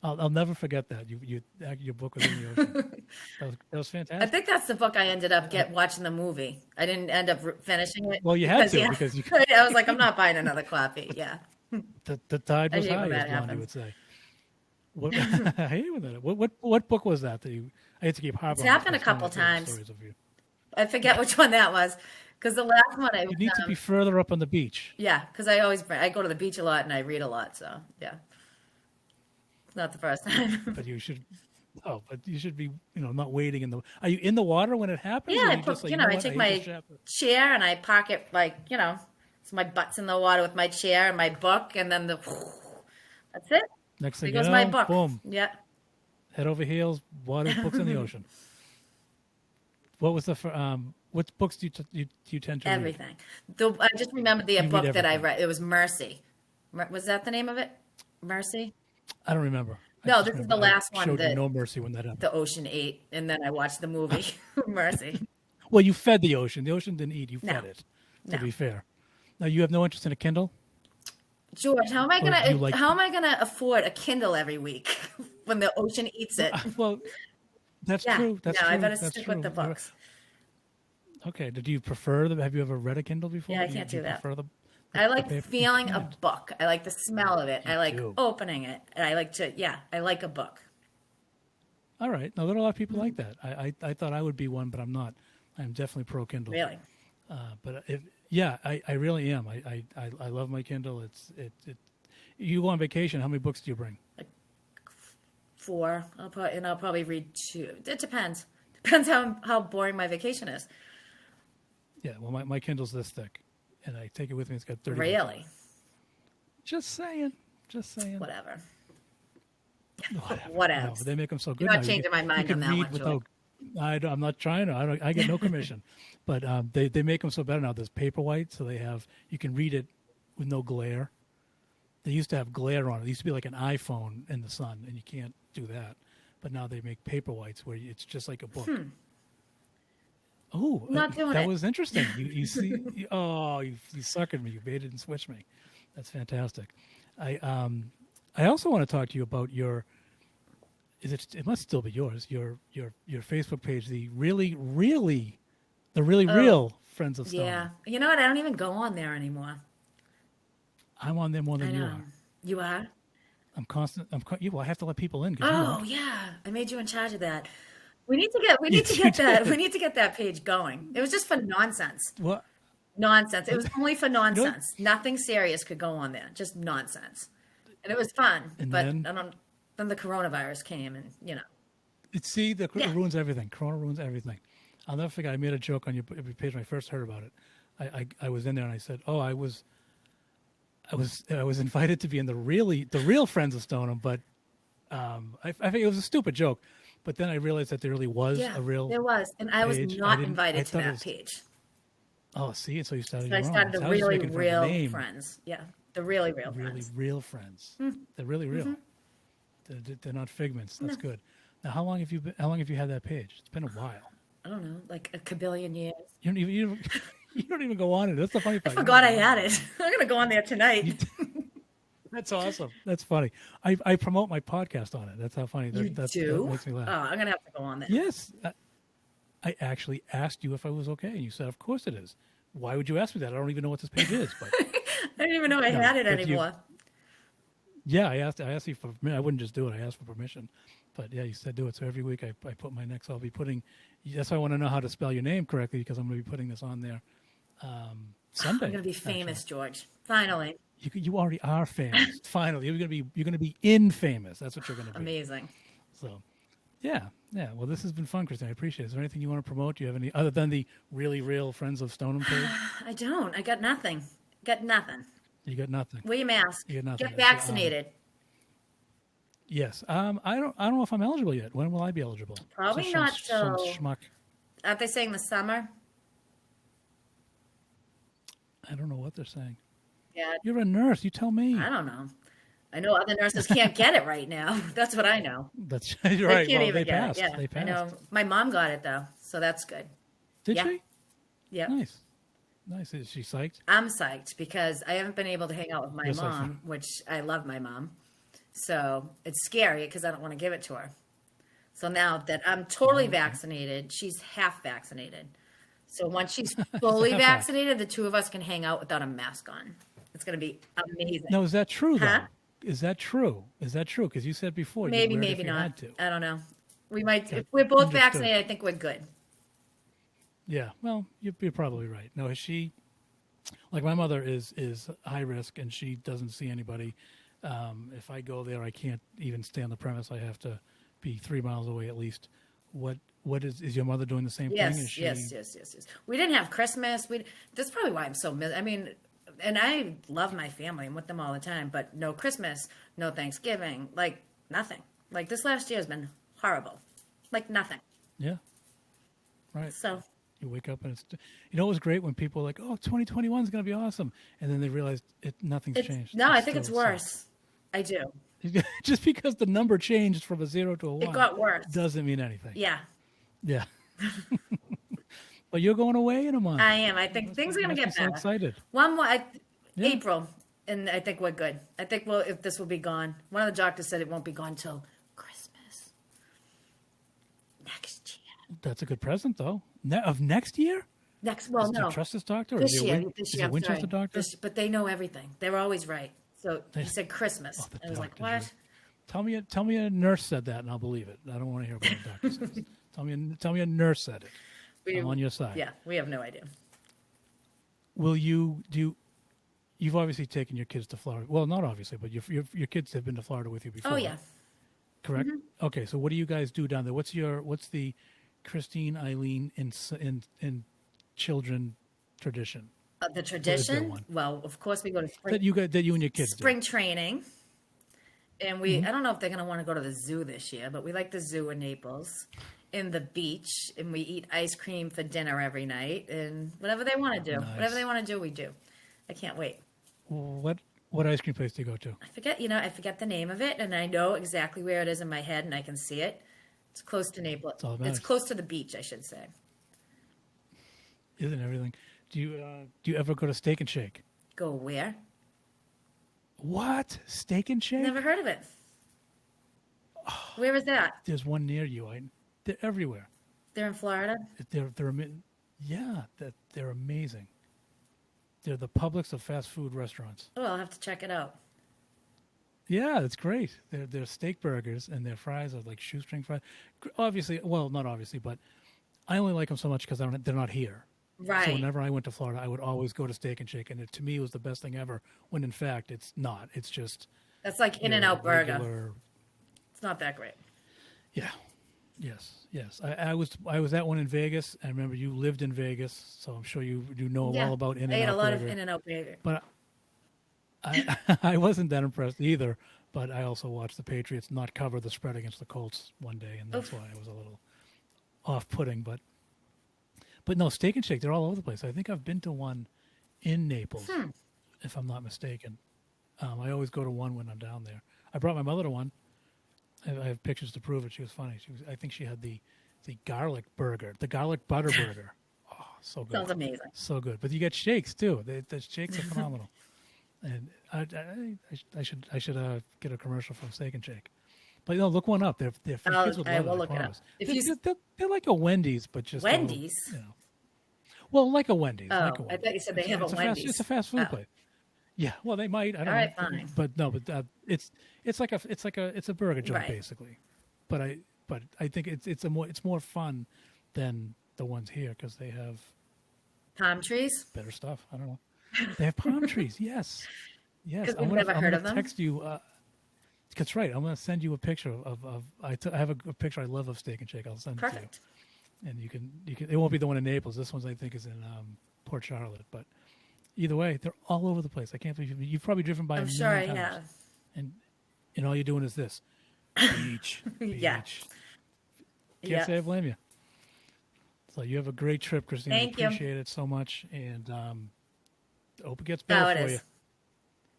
I'll never forget that your book was in the ocean. That was fantastic. I think that's the book I ended up watching the movie. I didn't end up finishing it. Well, you had to because you. I was like, I'm not buying another copy. Yeah. The tide was I hate high, when that as Blondie happens. would say. What, I hate when that. What book was that you? I had to keep harping. It's happened a couple times. I forget which one that was, because the last one You need to be further up on the beach. Yeah, because I go to the beach a lot and I read a lot, so yeah. It's not the first time. But you should Oh, but you should be, not waiting in the. Are you in the water when it happens? Yeah, Or I you just put, like, I what? I take hate this my chapter. chair and I park it like, so my butt's in the water with my chair and my book, and then that's it. Next There thing you goes my know, book. boom, Yeah, head over heels, water, books in the ocean. What was what books do you tend to read? everything. I just remembered the You read book that I everything. read. It was Mercy. Was that the name of it? Mercy? I don't remember. I No, just this is remember the I last one showed you that no mercy when that happened. the ocean ate, and then I watched the movie Mercy. Well, you fed the ocean. The ocean didn't eat. You No, fed it. To no. be fair. Now you have no interest in a Kindle, George, how am I or do you gonna like? how am I gonna afford a Kindle every week when the ocean eats it? Well, that's Yeah, true. That's no, I true. better That's stick with true. the books. Okay. Do you prefer them? Have you ever read a Kindle before? Yeah, I Do you, can't do you do that. prefer I the like paper? You feeling a can't. book. I like the smell of it. You I like do. opening it. And I like I like a book. All right. Now there are a lot of people like that. I thought I would be one, but I'm not. I'm definitely pro Kindle. Really. But yeah, I really am. I love my Kindle. You go on vacation. How many books do you bring? 4. I'll probably read 2. It depends. Depends how boring my vacation is. Yeah. Well, my Kindle's this thick, and I take it with me. It's got 30 books. Really. Just saying. Just saying. Whatever. Whatever. Whatever. No, but they make them so good. You're not now. changing my mind you can on that read one, George. without. I'm not trying to. I get no commission, but they make them so better now. There's Paperwhite, so you can read it with no glare. They used to have glare on it. It used to be like an iPhone in the sun, and you can't do that. But now they make Paperwhites where it's just like a book. Oh, Not doing that it. was interesting. You see, you suckered me. You baited and switched me. That's fantastic. I also want to talk to you about your. It must still be yours. Your Facebook page, the really real Friends of Stone. Yeah. You know what? I don't even go on there anymore. I'm on there more I than you know. are. You are? I'm constant. Well, I have to let people in because you Oh won't. yeah. I made you in charge of that. We need to get that. We need to get that page going. It was just for nonsense. What? Nonsense. It was only for You know, nonsense. Nothing serious could go on there. Just nonsense. And it was fun. and But then the coronavirus came, and see, it Yeah. ruins everything. Corona ruins everything. I'll never forget. I made a joke on your page when I first heard about it. I was in there and I said, "Oh, I was invited to be in the real Friends of Stoneham," but I think it was a stupid joke. But then I realized that there really was yeah, a real there was, and I was page. not I invited to thought it that was. page. Oh, see, and so you started So I your own. started the So I was just really making fun of the real name. friends. Yeah, the really real Really friends. real friends. They're really real. They're not figments. That's good. Now, how long have you had that page? It's been a while. I don't know, like a kabillion years. You don't even you don't even go on it. That's the funny I part. forgot I had it. I'm gonna go on there tonight. That's awesome. That's funny. I promote my podcast on it. That's how funny. You That do? makes me laugh. Oh, I'm gonna have to go on there. Yes. I actually asked you if I was okay, and you said, "Of course it is." Why would you ask me that? I don't even know what this page is. But I didn't even know I No, had it but anymore. yeah, I asked you for permission. I wouldn't just do it. I asked for permission. But yeah, you said do it. So every week I put my next. I'll be putting. That's why I want to know how to spell your name correctly because I'm going to be putting this on there Sunday. I'm gonna be famous, George. Finally, You already are famous. Finally, you're gonna be infamous. That's what you're gonna be. amazing. So, yeah. Well, this has been fun, Cristine. I appreciate it. Is there anything you want to promote? Do you have any other than the really real Friends of Stoneham page? I don't. I got nothing. Got nothing. You got nothing. Wear your mask. You got nothing. Get vaccinated. Yes. I don't know if I'm eligible yet. When will I be eligible? Probably Some not some till- schmuck. Aren't they saying the summer? I don't know what they're saying. Yeah, You're a nurse. You tell me. I don't know. I know other nurses can't get it right now. That's what I know. That's They right. can't Well, even they get passed. it. Yeah, They I passed. know. My mom got it though, so that's good. Did Yeah. she? Yeah, Nice. Is she psyched? I'm psyched because I haven't been able to hang out with my Yes, I mom, which I love my mom. So it's scary because I don't want to give it to her. So now that I'm totally vaccinated, she's half vaccinated. So once she's fully half. vaccinated, the two of us can hang out without a mask on. It's going to be amazing. No, is that true though? Huh? Is that true? Because you said before Maybe, you'd wear it maybe if you not. had to. I don't know. We might. If we're both Understood. vaccinated, I think we're good. Yeah, well, you're probably right. No, is she like my mother is high risk and she doesn't see anybody. If I go there, I can't even stay on the premise. I have to be 3 miles away at least. What is your mother doing the same thing? Yes, Is she, yes. We didn't have Christmas. That's probably why I'm so I mean, and I love my family. I'm with them all the time, but no Christmas, no Thanksgiving, like nothing. Like this last year has been horrible, like nothing. Yeah, right. So You wake up and it's, it was great when people were like, oh, 2021 is going to be awesome. And then they realized nothing's changed. No, I think it's worse. I do. Just because the number changed from a 0 to a 1. It got worse. Doesn't mean anything. Yeah. Yeah. But you're going away in a month. I am. I think things are going to get better. So excited. One more, April, and I think we're good. I think if this will be gone. One of the doctors said it won't be gone till Christmas next year. That's a good present, though. Of next year? No. Do you trust this doctor? This year. Is it a Winchester doctor? But they know everything. They're always right. So he said Christmas. I was like, what? Tell me a nurse said that, and I'll believe it. I don't want to hear what a doctor says. Tell me a nurse said it. I'm on your side. Yeah, we have no idea. Will you do? You've obviously taken your kids to Florida. Well, not obviously, but your kids have been to Florida with you before. Oh yeah. Correct. Mm-hmm. Okay, so what do you guys do down there? What's the Cristine Eileen in children tradition? The tradition? Well, of course we go to spring. That you and your kids spring training. And I don't know if they're going to want to go to the zoo this year, but we like the zoo in Naples, in the beach, and we eat ice cream for dinner every night, and whatever they want to do. Nice. Whatever they want to do, we do. I can't wait. What ice cream place do you go to? I forget the name of it, and I know exactly where it is in my head, and I can see it. It's close to Naples. It's close to the beach, I should say. Isn't everything? Do you ever go to Steak and Shake? Go where? What? Steak and Shake? Never heard of it. Where is that? There's one near you. They're everywhere. They're in Florida? They're amazing. They're the Publix of fast food restaurants. Oh, I'll have to check it out. Yeah, it's great. They're steak burgers, and their fries are like shoestring fries. Obviously, well, not obviously, but I only like them so much because they're not here. Right. So whenever I went to Florida, I would always go to Steak and Shake, and to me it was the best thing ever. When in fact, it's not. It's just that's like In-N-Out Burger. Regular... It's not that great. Yeah. Yes. I was at one in Vegas. I remember you lived in Vegas, so I'm sure you know all about In-N-Out. I ate a lot Burger. of In-N-Out Burger. But I wasn't that impressed either. But I also watched the Patriots not cover the spread against the Colts one day, and that's why I was a little off-putting. But no, Steak and Shake, they're all over the place. I think I've been to one in Naples, if I'm not mistaken. I always go to one when I'm down there. I brought my mother to one. I have pictures to prove it. She was funny. I think she had the garlic burger, the garlic butter burger. Oh, so good. Sounds amazing. So good. But you get shakes too. The shakes are phenomenal. And I should get a commercial from Steak and Shake. But look one up. They're kids would love I will it, look it up. They're like a Wendy's, but just Wendy's. Well, like a Wendy's. Oh, like a Wendy's. I thought you said they have a Wendy's. It's a fast food place. Yeah, well, they might. I don't know. All right, fine. But no, it's a burger joint basically. But I think it's more fun than the ones here because they have palm trees. Better stuff. I don't know. They have palm trees. Yes. Because we've never heard of them. Text you. That's right. I'm going to send you a picture of I have a picture I love of Steak and Shake. I'll send it to you. And you can. It won't be the one in Naples. This one I think is in Port Charlotte. But either way, they're all over the place. I can't believe you've probably driven by. I'm sure I have. And all you're doing is this. Beach. Yeah. Can't say I blame you. So you have a great trip, Cristine. Thank you. Appreciate it so much, and hope it gets better for you.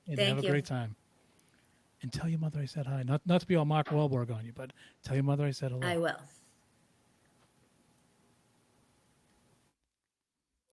And have a great time. And tell your mother I said hi. Not to be all Mark Wahlberg on you, but tell your mother I said hello. I will.